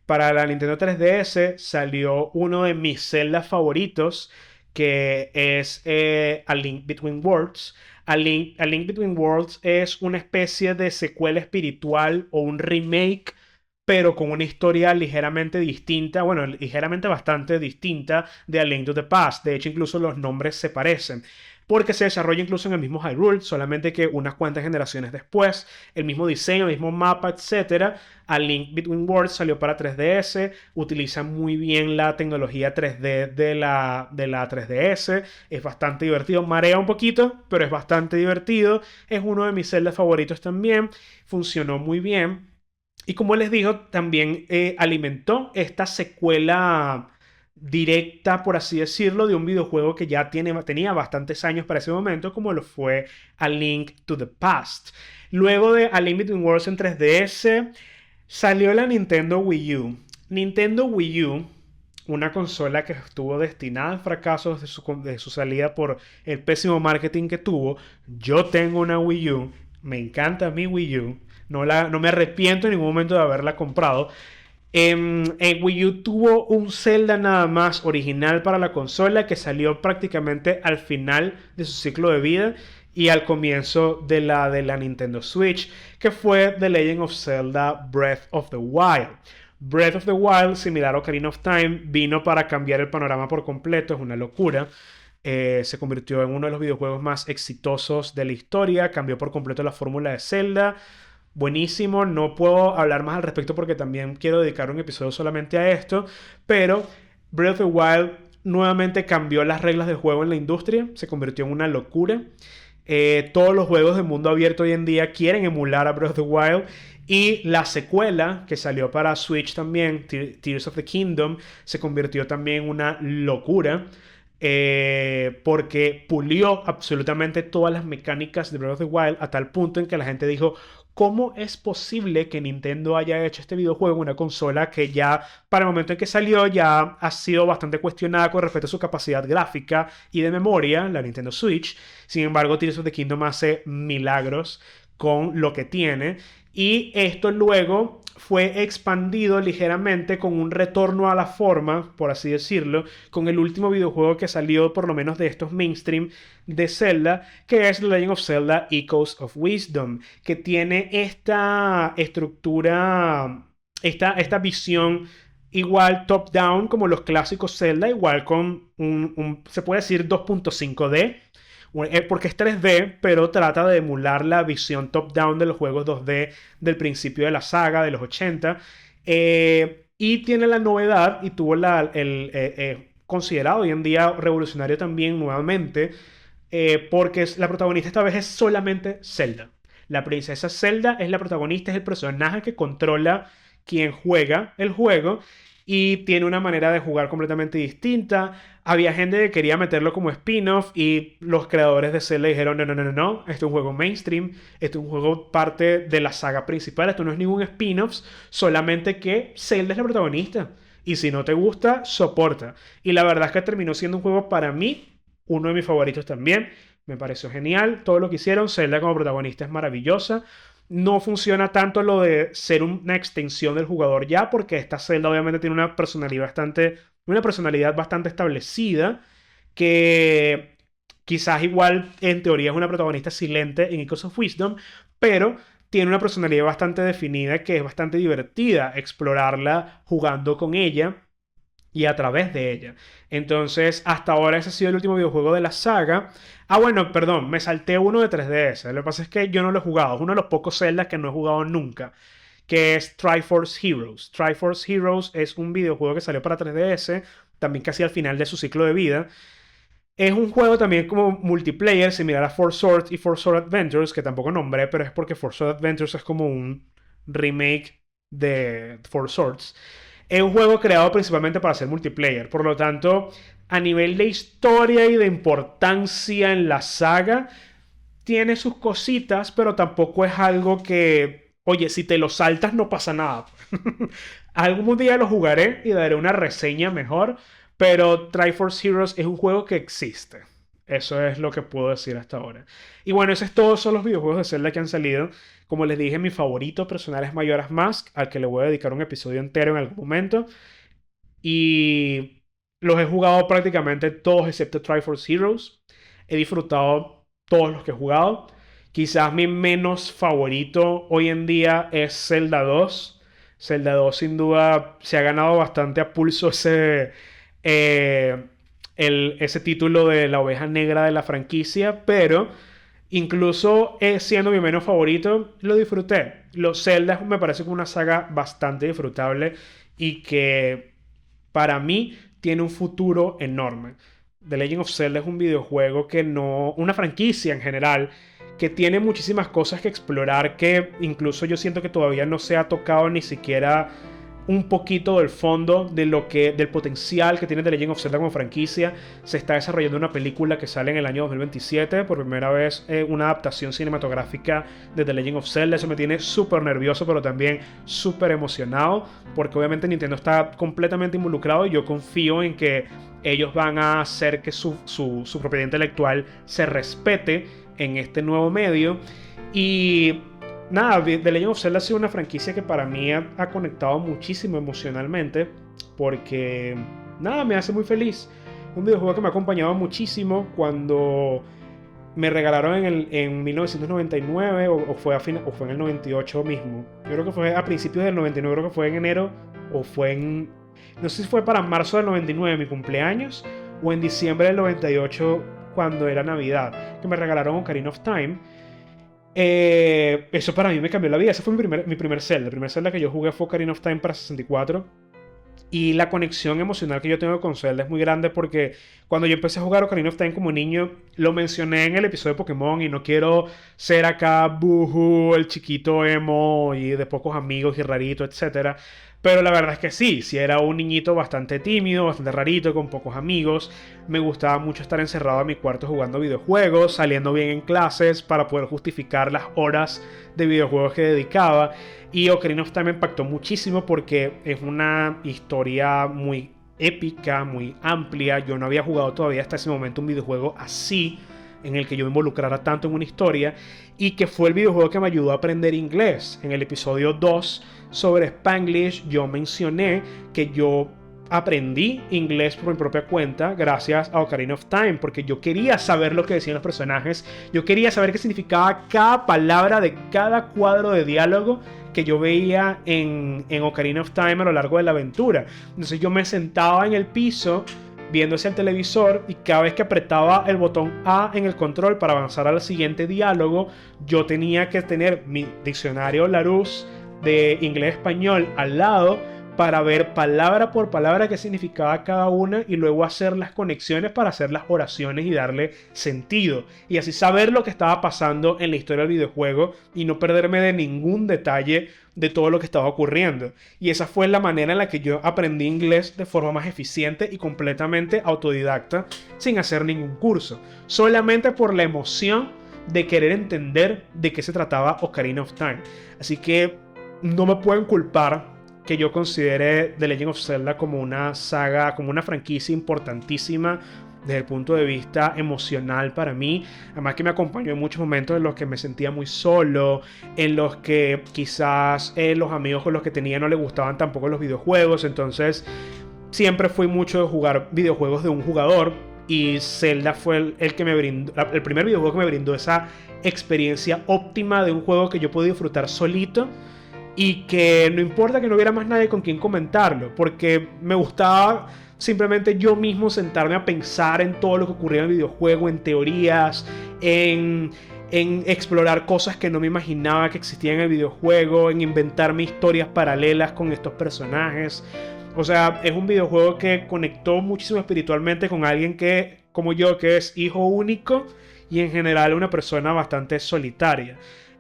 S1: Para la Nintendo 3DS salió uno de mis Zelda favoritos, que es A Link Between Worlds. A Link Between Worlds es una especie de secuela espiritual o un remake, pero con una historia ligeramente distinta, bueno, ligeramente bastante distinta de A Link to the Past. De hecho, incluso los nombres se parecen. Porque se desarrolla incluso en el mismo Hyrule, solamente que unas cuantas generaciones después, el mismo diseño, el mismo mapa, etc. A Link Between Worlds salió para 3DS, utiliza muy bien la tecnología 3D de la 3DS, es bastante divertido, marea un poquito, pero es bastante divertido, es uno de mis Zelda favoritos también, funcionó muy bien. Y como les digo, también alimentó esta secuela directa, por así decirlo, de un videojuego que ya tenía bastantes años para ese momento, como lo fue A Link to the Past. Luego de A Link Between Worlds en 3DS, salió la Nintendo Wii U. Nintendo Wii U, una consola que estuvo destinada al fracaso de su salida por el pésimo marketing que tuvo. Yo tengo una Wii U, me encanta mi Wii U, no me arrepiento en ningún momento de haberla comprado. En Wii U tuvo un Zelda nada más original para la consola que salió prácticamente al final de su ciclo de vida y al comienzo de la Nintendo Switch, que fue The Legend of Zelda Breath of the Wild. Breath of the Wild, similar a Ocarina of Time, vino para cambiar el panorama por completo, es una locura. Se convirtió en uno de los videojuegos más exitosos de la historia, cambió por completo la fórmula de Zelda. Buenísimo, no puedo hablar más al respecto porque también quiero dedicar un episodio solamente a esto, pero Breath of the Wild nuevamente cambió las reglas del juego en la industria, se convirtió en una locura. Todos los juegos de mundo abierto hoy en día quieren emular a Breath of the Wild y la secuela que salió para Switch también, Tears of the Kingdom, se convirtió también en una locura. Porque pulió absolutamente todas las mecánicas de Breath of the Wild a tal punto en que la gente dijo, ¿cómo es posible que Nintendo haya hecho este videojuego en una consola que ya para el momento en que salió ya ha sido bastante cuestionada con respecto a su capacidad gráfica y de memoria, la Nintendo Switch? Sin embargo, Tears of the Kingdom hace milagros con lo que tiene y esto luego fue expandido ligeramente con un retorno a la forma, por así decirlo, con el último videojuego que salió por lo menos de estos mainstream de Zelda, que es The Legend of Zelda Echoes of Wisdom, que tiene esta estructura, esta visión igual top-down como los clásicos Zelda, igual con se puede decir 2.5D, porque es 3D, pero trata de emular la visión top-down de los juegos 2D del principio de la saga, de los 80. Y tiene la novedad, y tuvo considerado hoy en día revolucionario también nuevamente, porque la protagonista esta vez es solamente Zelda. La princesa Zelda es la protagonista, es el personaje que controla quien juega el juego. y tiene una manera de jugar completamente distinta. Había gente que quería meterlo como spin-off y los creadores de Zelda dijeron, no, no, no, no, no, esto es un juego mainstream, esto es un juego parte de la saga principal, esto no es ningún spin-off, solamente que Zelda es la protagonista. Y si no te gusta, soporta. Y la verdad es que terminó siendo un juego para mí, uno de mis favoritos también. Me pareció genial todo lo que hicieron. Zelda como protagonista es maravillosa. No funciona tanto lo de ser una extensión del jugador ya, porque esta Zelda obviamente tiene una personalidad bastante establecida, que quizás igual en teoría es una protagonista silente en Echoes of Wisdom, pero tiene una personalidad bastante definida que es bastante divertida explorarla jugando con ella y a través de ella. Entonces, hasta ahora ese ha sido el último videojuego de la saga. Ah, bueno, perdón, me salté uno de 3DS. Lo que pasa es que yo no lo he jugado. Es uno de los pocos Zelda que no he jugado nunca, que es Triforce Heroes. Triforce Heroes es un videojuego que salió para 3DS, también casi al final de su ciclo de vida. Es un juego también como multiplayer, similar a Four Swords y Four Sword Adventures, que tampoco nombré, pero es porque Four Sword Adventures es como un remake de Four Swords. Es un juego creado principalmente para hacer multiplayer, por lo tanto, a nivel de historia y de importancia en la saga, tiene sus cositas, pero tampoco es algo que, oye, si te lo saltas no pasa nada. Algún día lo jugaré y daré una reseña mejor, pero Triforce Heroes es un juego que existe. Eso es lo que puedo decir hasta ahora. Y bueno, esos todos son los videojuegos de Zelda que han salido. Como les dije, mi favorito personal es Majora's Mask, al que le voy a dedicar un episodio entero en algún momento. Y los he jugado prácticamente todos excepto Triforce Heroes. He disfrutado todos los que he jugado. Quizás mi menos favorito hoy en día es Zelda 2. Zelda 2 sin duda se ha ganado bastante a pulso eh, ese título de la oveja negra de la franquicia, pero incluso siendo mi menos favorito, lo disfruté. Los Zelda me parece como una saga bastante disfrutable y que para mí tiene un futuro enorme. The Legend of Zelda es un videojuego que no, una franquicia en general, que tiene muchísimas cosas que explorar, que incluso yo siento que todavía no se ha tocado ni siquiera un poquito del fondo del potencial que tiene The Legend of Zelda como franquicia. Se está desarrollando una película que sale en el año 2027, por primera vez una adaptación cinematográfica de The Legend of Zelda. Eso me tiene súper nervioso, pero también súper emocionado, porque obviamente Nintendo está completamente involucrado y yo confío en que ellos van a hacer que su propiedad intelectual se respete en este nuevo medio. Y nada, The Legend of Zelda ha sido una franquicia que para mí ha conectado muchísimo emocionalmente, porque nada, me hace muy feliz. Un videojuego que me ha acompañado muchísimo cuando me regalaron en 1999 o fue en el 98 mismo. Yo creo que fue a principios del 99, creo que fue en enero o fue en... No sé si fue para marzo del 99, mi cumpleaños, o en diciembre del 98 cuando era Navidad, que me regalaron Ocarina of Time. Eso para mí me cambió la vida. Ese fue mi primer Zelda. El primer Zelda que yo jugué fue Ocarina of Time para 64. Y la conexión emocional que yo tengo con Zelda es muy grande porque cuando yo empecé a jugar Ocarina of Time como niño, lo mencioné en el episodio de Pokémon y no quiero ser acá buhu, el chiquito emo y de pocos amigos y rarito, etcétera. Pero la verdad es que sí era un niñito bastante tímido, bastante rarito, con pocos amigos. Me gustaba mucho estar encerrado en mi cuarto jugando videojuegos, saliendo bien en clases para poder justificar las horas de videojuegos que dedicaba. Y Ocarina of Time me impactó muchísimo porque es una historia muy épica, muy amplia. Yo no había jugado todavía hasta ese momento un videojuego así, en el que yo me involucrara tanto en una historia, y que fue el videojuego que me ayudó a aprender inglés. En el episodio 2 sobre Spanglish yo mencioné que yo aprendí inglés por mi propia cuenta gracias a Ocarina of Time, porque yo quería saber lo que decían los personajes, yo quería saber qué significaba cada palabra de cada cuadro de diálogo que yo veía en Ocarina of Time a lo largo de la aventura. Entonces yo me sentaba en el piso viendo hacia el televisor y cada vez que apretaba el botón A en el control para avanzar al siguiente diálogo, yo tenía que tener mi diccionario Larousse de inglés-español al lado para ver palabra por palabra qué significaba cada una y luego hacer las conexiones para hacer las oraciones y darle sentido. Y así saber lo que estaba pasando en la historia del videojuego y no perderme de ningún detalle de todo lo que estaba ocurriendo. Y esa fue la manera en la que yo aprendí inglés de forma más eficiente y completamente autodidacta, sin hacer ningún curso. Solamente por la emoción de querer entender de qué se trataba Ocarina of Time. Así que no me pueden culpar que yo considere The Legend of Zelda como una saga, como una franquicia importantísima desde el punto de vista emocional para mí. Además que me acompañó en muchos momentos en los que me sentía muy solo, en los que quizás los amigos con los que tenía no les gustaban tampoco los videojuegos. Entonces siempre fui mucho de jugar videojuegos de un jugador. Y Zelda fue el que me brindó, el primer videojuego que me brindó esa experiencia óptima de un juego que yo podía disfrutar solito y que no importa que no hubiera más nadie con quien comentarlo, porque me gustaba simplemente yo mismo sentarme a pensar en todo lo que ocurría en el videojuego, en teorías, en explorar cosas que no me imaginaba que existían en el videojuego, en inventarme historias paralelas con estos personajes. O sea, es un videojuego que conectó muchísimo espiritualmente con alguien que, como yo, que es hijo único y en general una persona bastante solitaria.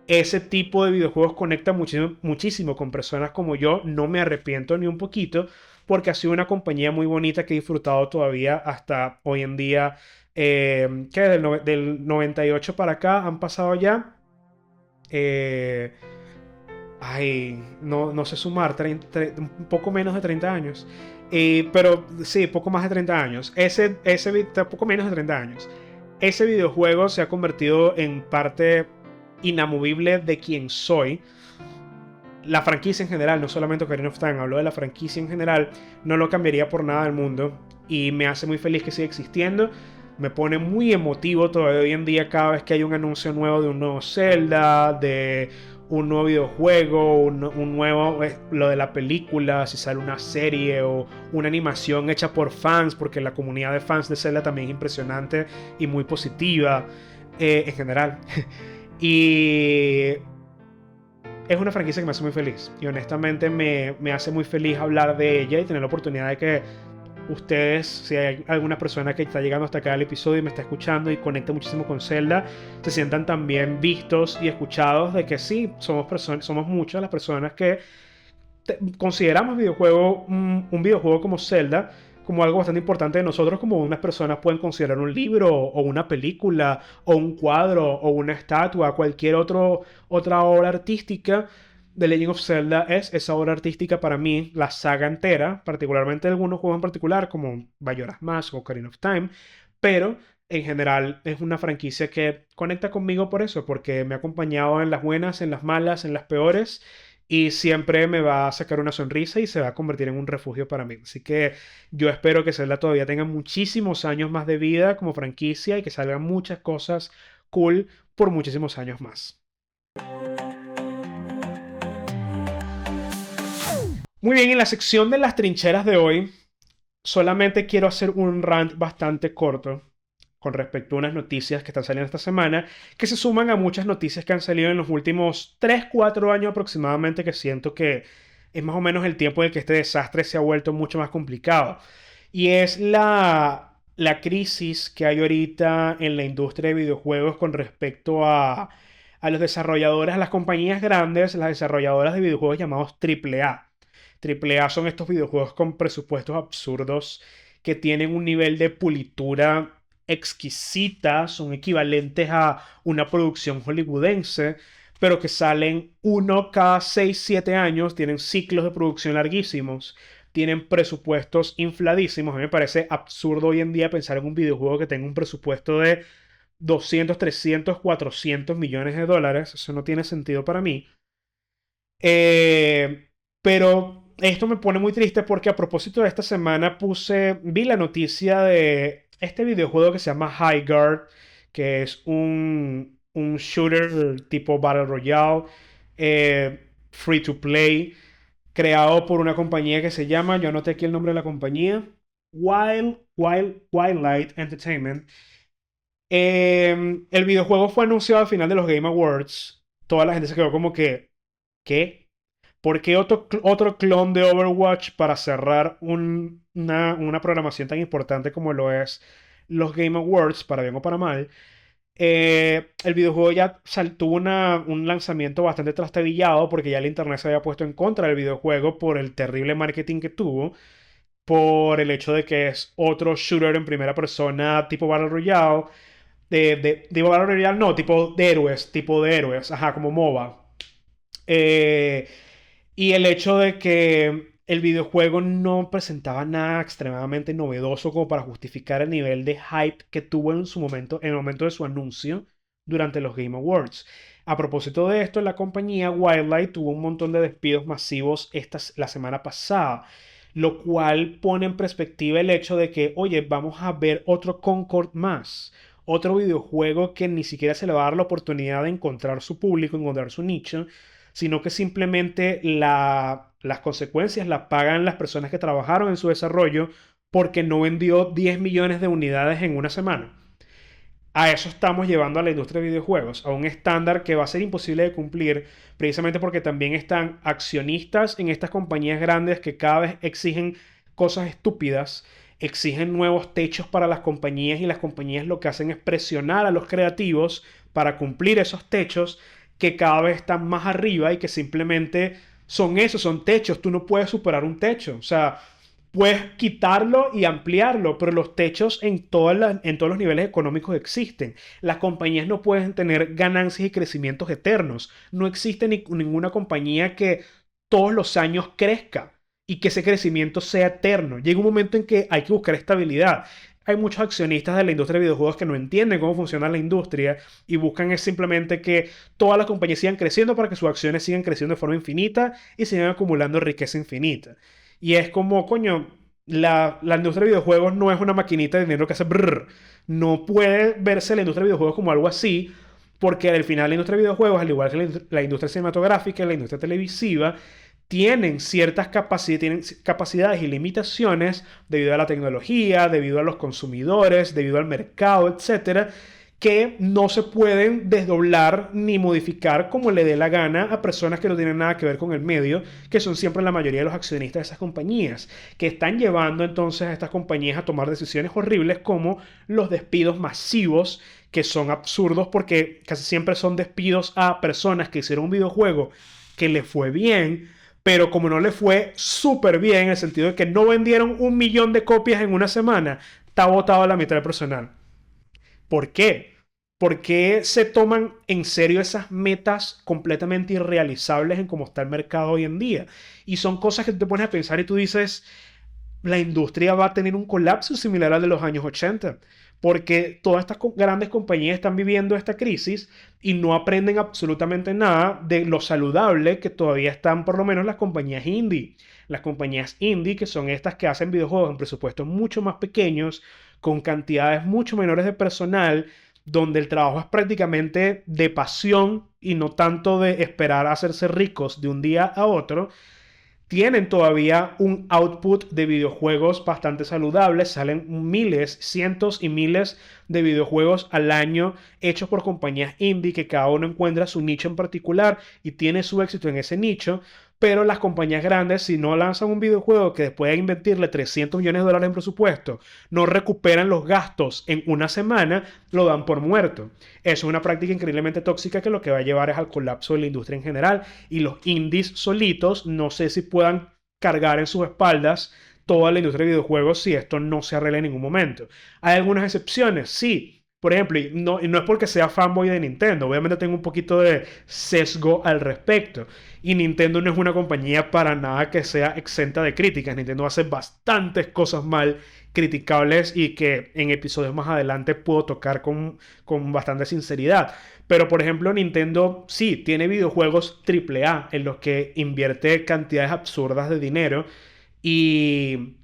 S1: Ese tipo de videojuegos conecta muchísimo, muchísimo con personas como yo. No me arrepiento ni un poquito porque ha sido una compañía muy bonita que he disfrutado todavía hasta hoy en día. Que del 98 para acá han pasado ya. eh, no sé sumar, un poco menos de 30 años. Pero sí, poco más de 30 años. Poco menos de 30 años. Ese videojuego se ha convertido en parte inamovible de quien soy. La franquicia en general, no solamente Ocarina of Time, hablo de la franquicia en general, no lo cambiaría por nada del mundo. Y me hace muy feliz que siga existiendo. Me pone muy emotivo todavía hoy en día cada vez que hay un anuncio nuevo de un nuevo Zelda, de un nuevo videojuego, un nuevo, lo de la película, si sale una serie o una animación hecha por fans, porque la comunidad de fans de Zelda también es impresionante y muy positiva en general. Y es una franquicia que me hace muy feliz. Y honestamente me hace muy feliz hablar de ella y tener la oportunidad de que ustedes, si hay alguna persona que está llegando hasta acá el episodio y me está escuchando y conecta muchísimo con Zelda, se sientan también vistos y escuchados de que sí, somos muchas las personas que consideramos un videojuego como Zelda como algo bastante importante de nosotros, como unas personas pueden considerar un libro o una película o un cuadro o una estatua, cualquier otra obra artística. The Legend of Zelda es esa obra artística para mí, la saga entera, particularmente algunos juegos en particular como Majora's Mask o Ocarina of Time, pero en general es una franquicia que conecta conmigo por eso, porque me ha acompañado en las buenas, en las malas, en las peores y siempre me va a sacar una sonrisa y se va a convertir en un refugio para mí. Así que yo espero que Zelda todavía tenga muchísimos años más de vida como franquicia y que salgan muchas cosas cool por muchísimos años más. Muy bien, en la sección de las trincheras de hoy, solamente quiero hacer un rant bastante corto con respecto a unas noticias que están saliendo esta semana, que se suman a muchas noticias que han salido en los últimos 3 4 años aproximadamente, que siento que es más o menos el tiempo en el que este desastre se ha vuelto mucho más complicado. Y es la crisis que hay ahorita en la industria de videojuegos con respecto a los desarrolladores, a las compañías grandes, las desarrolladoras de videojuegos llamados AAA. AAA son estos videojuegos con presupuestos absurdos que tienen un nivel de pulitura exquisita, son equivalentes a una producción hollywoodense, pero que salen uno cada 6 7 años, tienen ciclos de producción larguísimos, tienen presupuestos infladísimos. A mí me parece absurdo hoy en día pensar en un videojuego que tenga un presupuesto de 200 300 400 millones de dólares. Eso no tiene sentido para mí. Pero esto me pone muy triste porque a propósito de esta semana vi la noticia de este videojuego que se llama High Guard, que es un shooter tipo Battle Royale, free to play, creado por una compañía que se llama, yo anoté aquí el nombre de la compañía, Wildlight Entertainment. El videojuego fue anunciado al final de los Game Awards. Toda la gente se quedó como que, ¿qué? ¿Por qué otro clon de Overwatch para cerrar una programación tan importante como lo es los Game Awards, para bien o para mal? El videojuego ya tuvo un lanzamiento bastante trastabillado porque ya el internet se había puesto en contra del videojuego por el terrible marketing que tuvo, por el hecho de que es otro shooter en primera persona tipo Battle Royale, digo Battle Royale no, tipo de héroes, ajá, como MOBA. Eh, y el hecho de que el videojuego no presentaba nada extremadamente novedoso como para justificar el nivel de hype que tuvo en su momento, en el momento de su anuncio durante los Game Awards. A propósito de esto, la compañía Wildlight tuvo un montón de despidos masivos la semana pasada, lo cual pone en perspectiva el hecho de que, oye, vamos a ver otro Concord más, otro videojuego que ni siquiera se le va a dar la oportunidad de encontrar su público, encontrar su nicho, sino que simplemente las consecuencias las pagan las personas que trabajaron en su desarrollo porque no vendió 10 millones de unidades en una semana. A eso estamos llevando a la industria de videojuegos, a un estándar que va a ser imposible de cumplir, precisamente porque también están accionistas en estas compañías grandes que cada vez exigen cosas estúpidas, exigen nuevos techos para las compañías y las compañías lo que hacen es presionar a los creativos para cumplir esos techos que cada vez están más arriba y que simplemente son esos, son techos, tú no puedes superar un techo, o sea, puedes quitarlo y ampliarlo, pero los techos en todos los niveles económicos existen. Las compañías no pueden tener ganancias y crecimientos eternos. No existe ninguna compañía que todos los años crezca y que ese crecimiento sea eterno. Llega un momento en que hay que buscar estabilidad. Hay muchos accionistas de la industria de videojuegos que no entienden cómo funciona la industria y buscan es simplemente que todas las compañías sigan creciendo para que sus acciones sigan creciendo de forma infinita y sigan acumulando riqueza infinita. Y es como, coño, la industria de videojuegos no es una maquinita de dinero que hace brrr. No puede verse la industria de videojuegos como algo así, porque al final la industria de videojuegos, al igual que la industria cinematográfica y la industria televisiva, tienen capacidades y limitaciones debido a la tecnología, debido a los consumidores, debido al mercado, etcétera, que no se pueden desdoblar ni modificar como le dé la gana a personas que no tienen nada que ver con el medio, que son siempre la mayoría de los accionistas de esas compañías, que están llevando entonces a estas compañías a tomar decisiones horribles como los despidos masivos, que son absurdos porque casi siempre son despidos a personas que hicieron un videojuego que le fue bien, pero como no le fue súper bien, en el sentido de que no vendieron 1 millón de copias en una semana, está botado a la mitad del personal. ¿Por qué? ¿Por qué se toman en serio esas metas completamente irrealizables en cómo está el mercado hoy en día? Y son cosas que tú te pones a pensar y tú dices, la industria va a tener un colapso similar al de los años 80, porque todas estas grandes compañías están viviendo esta crisis y no aprenden absolutamente nada de lo saludable que todavía están por lo menos las compañías indie. Las compañías indie, que son estas que hacen videojuegos en presupuestos mucho más pequeños, con cantidades mucho menores de personal, donde el trabajo es prácticamente de pasión y no tanto de esperar a hacerse ricos de un día a otro, tienen todavía un output de videojuegos bastante saludable. Salen miles, cientos y miles de videojuegos al año hechos por compañías indie que cada uno encuentra su nicho en particular y tiene su éxito en ese nicho. Pero las compañías grandes, si no lanzan un videojuego que después de invertirle 300 millones de dólares en presupuesto, no recuperan los gastos en una semana, lo dan por muerto. Eso es una práctica increíblemente tóxica que lo que va a llevar es al colapso de la industria en general. Y los indies solitos, no sé si puedan cargar en sus espaldas toda la industria de videojuegos si esto no se arregla en ningún momento. Hay algunas excepciones, sí. Por ejemplo, y no es porque sea fanboy de Nintendo, obviamente tengo un poquito de sesgo al respecto. Y Nintendo no es una compañía para nada que sea exenta de críticas. Nintendo hace bastantes cosas mal, criticables y que en episodios más adelante puedo tocar con bastante sinceridad. Pero por ejemplo, Nintendo sí tiene videojuegos AAA en los que invierte cantidades absurdas de dinero y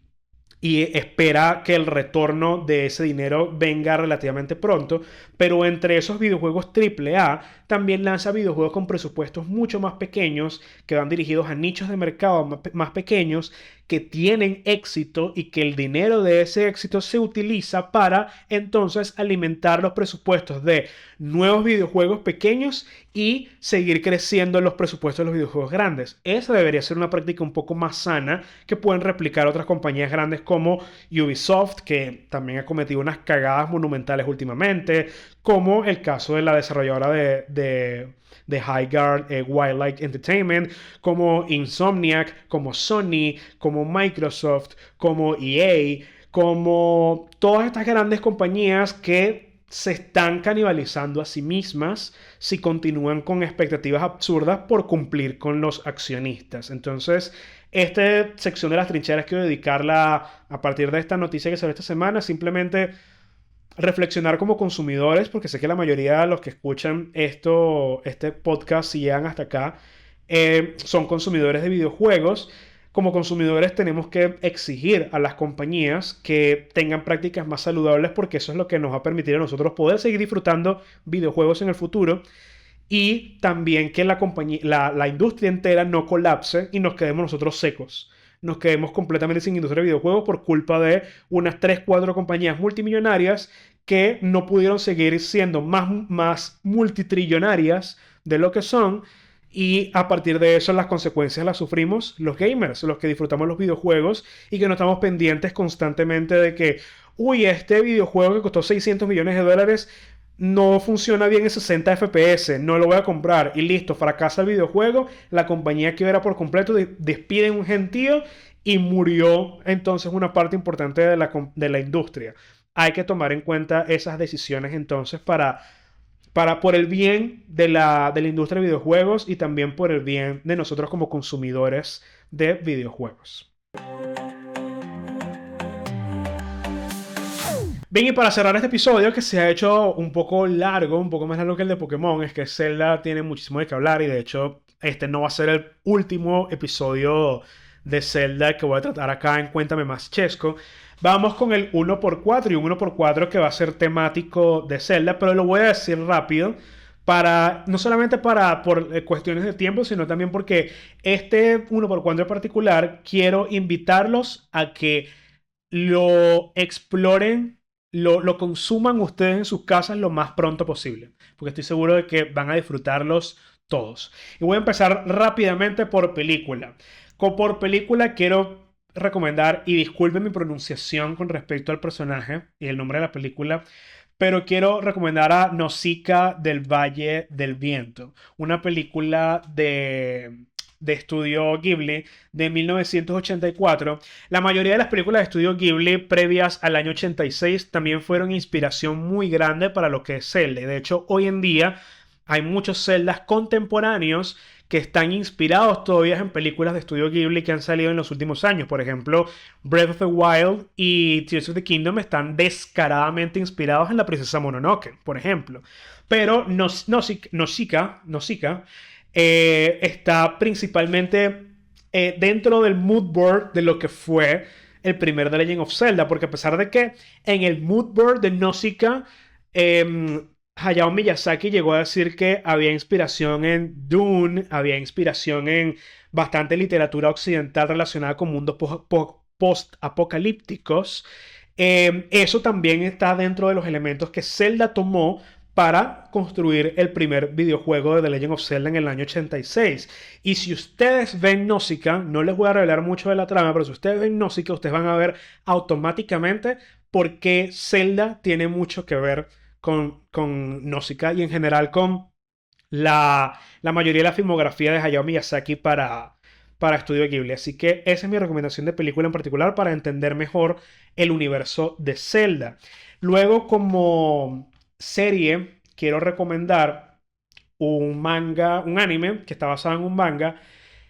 S1: espera que el retorno de ese dinero venga relativamente pronto, pero entre esos videojuegos AAA también lanza videojuegos con presupuestos mucho más pequeños, que van dirigidos a nichos de mercado más pequeños, que tienen éxito y que el dinero de ese éxito se utiliza para entonces alimentar los presupuestos de nuevos videojuegos pequeños y seguir creciendo los presupuestos de los videojuegos grandes. Esa debería ser una práctica un poco más sana que pueden replicar otras compañías grandes como Ubisoft, que también ha cometido unas cagadas monumentales últimamente, como el caso de la desarrolladora de Highguard, Wildlight Entertainment, como Insomniac, como Sony, como Microsoft, como EA, como todas estas grandes compañías que se están canibalizando a sí mismas si continúan con expectativas absurdas por cumplir con los accionistas. Entonces, esta sección de las trincheras quiero dedicarla a partir de esta noticia que salió esta semana, simplemente reflexionar como consumidores, porque sé que la mayoría de los que escuchan este podcast, si llegan hasta acá, son consumidores de videojuegos. Como consumidores tenemos que exigir a las compañías que tengan prácticas más saludables, porque eso es lo que nos va a permitir a nosotros poder seguir disfrutando videojuegos en el futuro, y también que la industria entera no colapse y nos quedemos nosotros secos. Nos quedemos completamente sin industria de videojuegos por culpa de unas 3 4 compañías multimillonarias que no pudieron seguir siendo más multitrillonarias de lo que son, y a partir de eso las consecuencias las sufrimos los gamers, los que disfrutamos los videojuegos y que no estamos pendientes constantemente de que, uy, este videojuego que costó 600 millones de dólares no funciona bien en 60 FPS, no lo voy a comprar y listo, fracasa el videojuego, la compañía quiebra por completo, despiden un gentío y murió entonces una parte importante de la industria. Hay que tomar en cuenta esas decisiones entonces para por el bien de la industria de videojuegos y también por el bien de nosotros como consumidores de videojuegos. Bien, y para cerrar este episodio, que se ha hecho un poco largo, un poco más largo que el de Pokémon, es que Zelda tiene muchísimo de qué hablar y de hecho este no va a ser el último episodio de Zelda que voy a tratar acá en Cuéntame Más Chesco. Vamos con el 1x4 y un 1x4 que va a ser temático de Zelda, pero lo voy a decir rápido no solamente por cuestiones de tiempo, sino también porque este 1x4 en particular quiero invitarlos a que lo exploren, lo consuman ustedes en sus casas lo más pronto posible, porque estoy seguro de que van a disfrutarlos todos. Y voy a empezar rápidamente por película. Por película quiero recomendar, y disculpen mi pronunciación con respecto al personaje y el nombre de la película, pero quiero recomendar a Nausicaa del Valle del Viento, una película de estudio Ghibli de 1984. La mayoría de las películas de estudio Ghibli previas al año 86 también fueron inspiración muy grande para lo que es Zelda. De hecho, hoy en día hay muchos Zeldas contemporáneos que están inspirados todavía en películas de estudio Ghibli que han salido en los últimos años. Por ejemplo, Breath of the Wild y Tears of the Kingdom están descaradamente inspirados en la princesa Mononoke, por ejemplo. Pero Nausicaa está principalmente dentro del mood board de lo que fue el primer The Legend of Zelda, porque a pesar de que en el mood board de Nausicaa Hayao Miyazaki llegó a decir que había inspiración en Dune, había inspiración en bastante literatura occidental relacionada con mundos post-apocalípticos. Eso también está dentro de los elementos que Zelda tomó para construir el primer videojuego de The Legend of Zelda en el año 86. Y si ustedes ven Nausicaa, no les voy a revelar mucho de la trama, pero si ustedes ven Nausicaa, ustedes van a ver automáticamente por qué Zelda tiene mucho que ver con Nausicaa y en general con la mayoría de la filmografía de Hayao Miyazaki para Estudio Ghibli. Así que esa es mi recomendación de película en particular para entender mejor el universo de Zelda. Luego, como serie, quiero recomendar un anime que está basado en un manga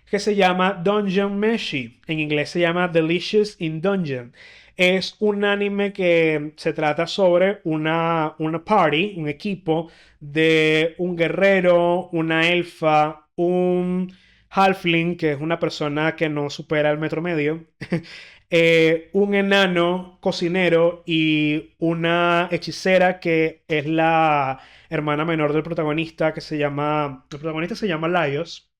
S1: que se llama Dungeon Meshi. En inglés se llama Delicious in Dungeon. Es un anime que se trata sobre una party, un equipo de un guerrero, una elfa, un halfling, que es una persona que no supera el metro medio, un enano cocinero y una hechicera que es la hermana menor del protagonista que se llama... El protagonista se llama Laios.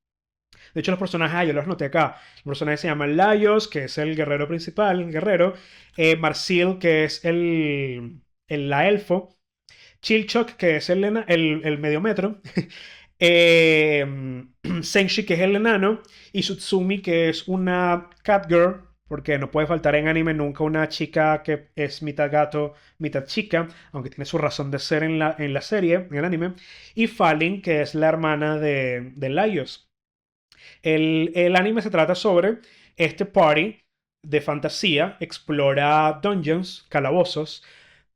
S1: De hecho, los personajes, yo los noté acá. El personaje se llama Laios, que es el guerrero principal, el guerrero. Marsil, que es la elfo. Chilchok, que es el medio metro. eh, Senshi, que es el enano. Y Tsutsumi, que es una catgirl. Porque no puede faltar en anime nunca una chica que es mitad gato, mitad chica. Aunque tiene su razón de ser en la serie, en el anime. Y Falin, que es la hermana de Laios. El anime se trata sobre este party de fantasía, explora dungeons, calabozos,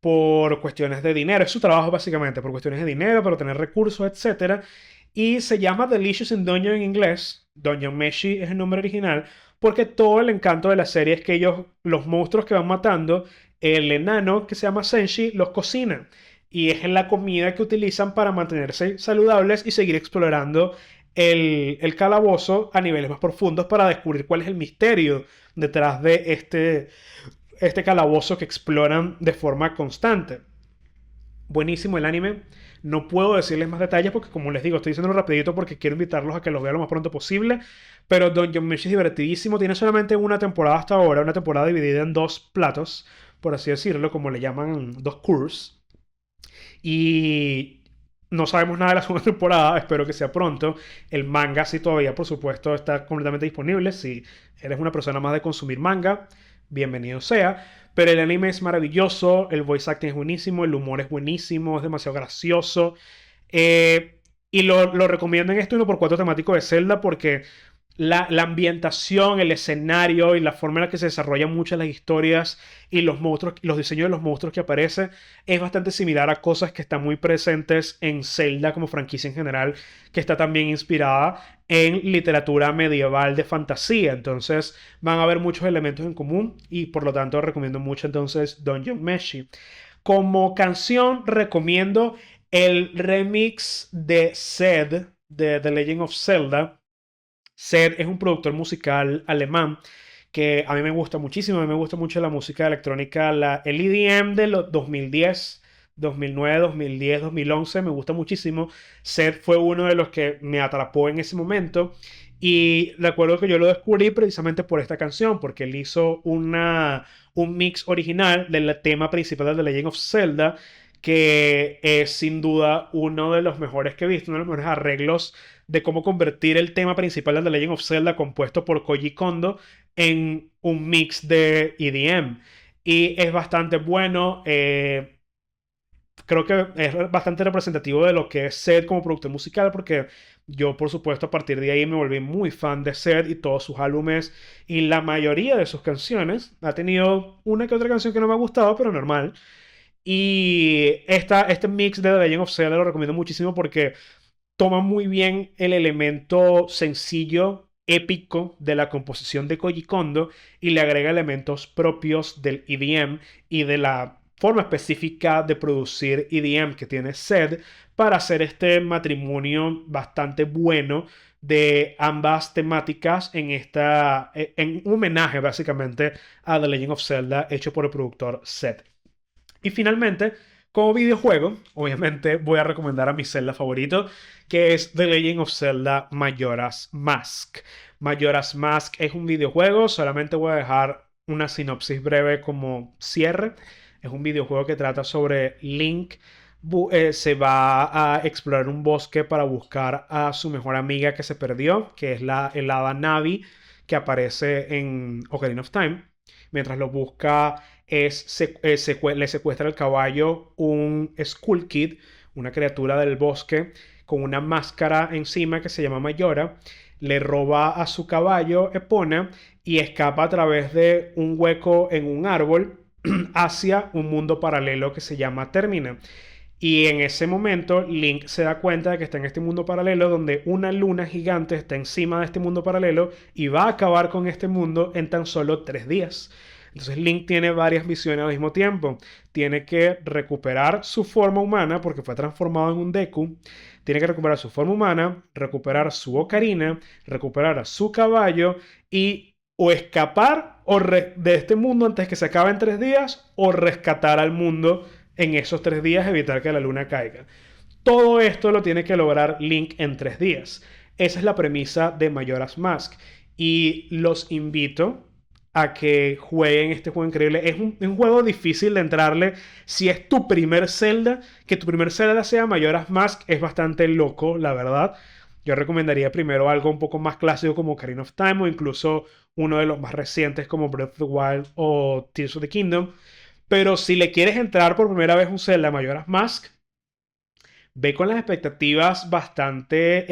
S1: por cuestiones de dinero. Es su trabajo básicamente, por cuestiones de dinero, para tener recursos, etcétera. Y se llama Delicious in Dungeon en inglés. Dungeon Meshi es el nombre original, porque todo el encanto de la serie es que ellos, los monstruos que van matando, el enano que se llama Senshi, los cocina. Y es en la comida que utilizan para mantenerse saludables y seguir explorando el calabozo a niveles más profundos para descubrir cuál es el misterio detrás de este calabozo que exploran de forma constante. Buenísimo el anime. No puedo decirles más detalles porque, como les digo, estoy diciéndolo rapidito porque quiero invitarlos a que lo vean lo más pronto posible. Pero Dungeon Meshi es divertidísimo. Tiene solamente una temporada hasta ahora, una temporada dividida en dos platos, por así decirlo, como le llaman, dos cours. Y no sabemos nada de la segunda temporada, espero que sea pronto. El manga sí todavía, por supuesto, está completamente disponible. Si eres una persona más de consumir manga, bienvenido sea. Pero el anime es maravilloso, el voice acting es buenísimo, el humor es buenísimo, es demasiado gracioso. Y lo recomiendo en esto 1x4 temático de Zelda porque la ambientación, el escenario y la forma en la que se desarrollan muchas de las historias y los monstruos, los diseños de los monstruos que aparecen es bastante similar a cosas que están muy presentes en Zelda como franquicia en general, que está también inspirada en literatura medieval de fantasía. Entonces van a haber muchos elementos en común y por lo tanto recomiendo mucho entonces Dungeon Meshi. Como canción recomiendo el remix de Zed de The Legend of Zelda. Zed es un productor musical alemán que a mí me gusta muchísimo. A mí me gusta mucho la música electrónica, el EDM de los 2010, 2009, 2010, 2011. Me gusta muchísimo. Zed fue uno de los que me atrapó en ese momento. Y recuerdo que yo lo descubrí precisamente por esta canción, porque él hizo un mix original del tema principal de The Legend of Zelda, que es sin duda uno de los mejores que he visto, uno de los mejores arreglos de cómo convertir el tema principal de The Legend of Zelda compuesto por Koji Kondo en un mix de EDM. Y es bastante bueno. Creo que es bastante representativo de lo que es Zed como productor musical porque yo, por supuesto, a partir de ahí me volví muy fan de Zed y todos sus álbumes y la mayoría de sus canciones. Ha tenido una que otra canción que no me ha gustado, pero normal. Y este mix de The Legend of Zelda lo recomiendo muchísimo porque toma muy bien el elemento sencillo, épico de la composición de Koji Kondo y le agrega elementos propios del EDM y de la forma específica de producir EDM que tiene Zed para hacer este matrimonio bastante bueno de ambas temáticas en un homenaje básicamente a The Legend of Zelda hecho por el productor Zed. Y finalmente, como videojuego, obviamente voy a recomendar a mi Zelda favorito, que es The Legend of Zelda Majora's Mask. Majora's Mask es un videojuego, solamente voy a dejar una sinopsis breve como cierre. Es un videojuego que trata sobre Link. Se va a explorar un bosque para buscar a su mejor amiga que se perdió, que es el hada Navi que aparece en Ocarina of Time. Mientras lo busca, le secuestra el caballo un Skull Kid, una criatura del bosque con una máscara encima que se llama Mayora. Le roba a su caballo Epona y escapa a través de un hueco en un árbol hacia un mundo paralelo que se llama Termina. Y en ese momento Link se da cuenta de que está en este mundo paralelo donde una luna gigante está encima de este mundo paralelo y va a acabar con este mundo en tan solo 3 días. Entonces Link tiene varias misiones al mismo tiempo. Tiene que recuperar su forma humana porque fue transformado en un Deku. Tiene que recuperar su forma humana, recuperar su ocarina, recuperar a su caballo y o escapar de este mundo antes que se acabe en 3 días, o rescatar al mundo en esos 3 días, evitar que la luna caiga. Todo esto lo tiene que lograr Link en 3 días. Esa es la premisa de Majora's Mask. Y los invito a que jueguen este juego increíble. Es un juego difícil de entrarle. Si es tu primer Zelda, que tu primer Zelda sea Majora's Mask es bastante loco, la verdad. Yo recomendaría primero algo un poco más clásico como Ocarina of Time, o incluso uno de los más recientes como Breath of the Wild o Tears of the Kingdom. Pero si le quieres entrar por primera vez un Zelda Majora's Mask, ve con las expectativas bastante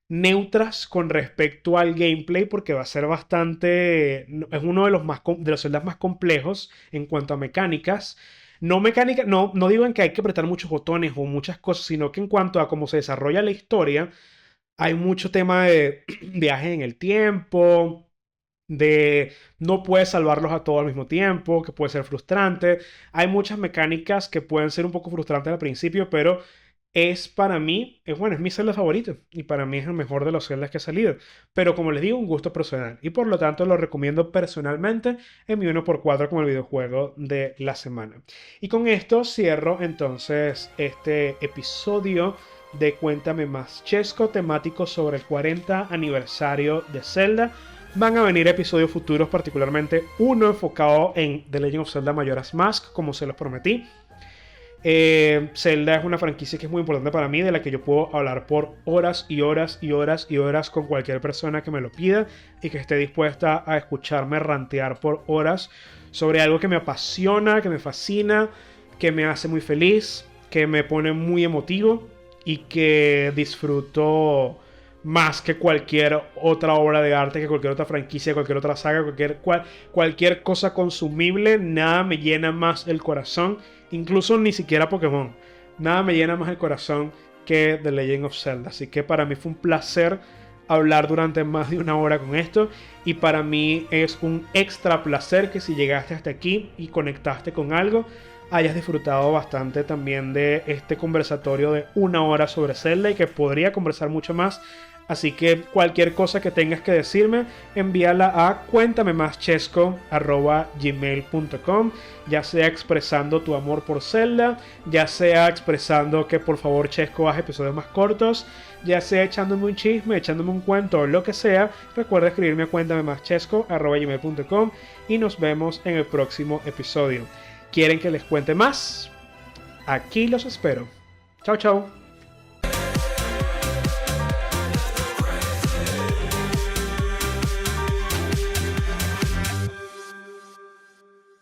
S1: neutras con respecto al gameplay, porque va a ser bastante, es uno de los Zeldas más complejos en cuanto a mecánicas. No digo en que hay que apretar muchos botones o muchas cosas, sino que en cuanto a cómo se desarrolla la historia, hay mucho tema de viaje en el tiempo, de no puedes salvarlos a todos al mismo tiempo, que puede ser frustrante. Hay muchas mecánicas que pueden ser un poco frustrantes al principio, pero es para mí, es mi Zelda favorito y para mí es el mejor de los Zeldas que ha salido. Pero como les digo, un gusto personal y por lo tanto lo recomiendo personalmente en mi 1x4 como el videojuego de la semana. Y con esto cierro entonces este episodio de Cuéntame Más Chesco, temático sobre el 40 aniversario de Zelda. Van a venir episodios futuros, particularmente uno enfocado en The Legend of Zelda Majora's Mask, como se los prometí. Zelda es una franquicia que es muy importante para mí, de la que yo puedo hablar por horas y horas y horas y horas con cualquier persona que me lo pida y que esté dispuesta a escucharme rantear por horas sobre algo que me apasiona, que me fascina, que me hace muy feliz, que me pone muy emotivo y que disfruto más que cualquier otra obra de arte, que cualquier otra franquicia, cualquier otra saga, cualquier cosa consumible. Nada me llena más el corazón, incluso ni siquiera Pokémon. Nada me llena más el corazón que The Legend of Zelda. Así que para mí fue un placer hablar durante más de una hora con esto, y para mí es un extra placer que si llegaste hasta aquí y conectaste con algo, hayas disfrutado bastante también de este conversatorio de una hora sobre Zelda, y que podría conversar mucho más. Así que cualquier cosa que tengas que decirme, envíala a cuéntamemáschesco@gmail.com, ya sea expresando tu amor por Zelda, ya sea expresando que por favor Chesco haga episodios más cortos, ya sea echándome un chisme, echándome un cuento o lo que sea. Recuerda escribirme a cuéntamemáschesco@gmail.com y nos vemos en el próximo episodio. ¿Quieren que les cuente más? Aquí los espero. Chao, chao.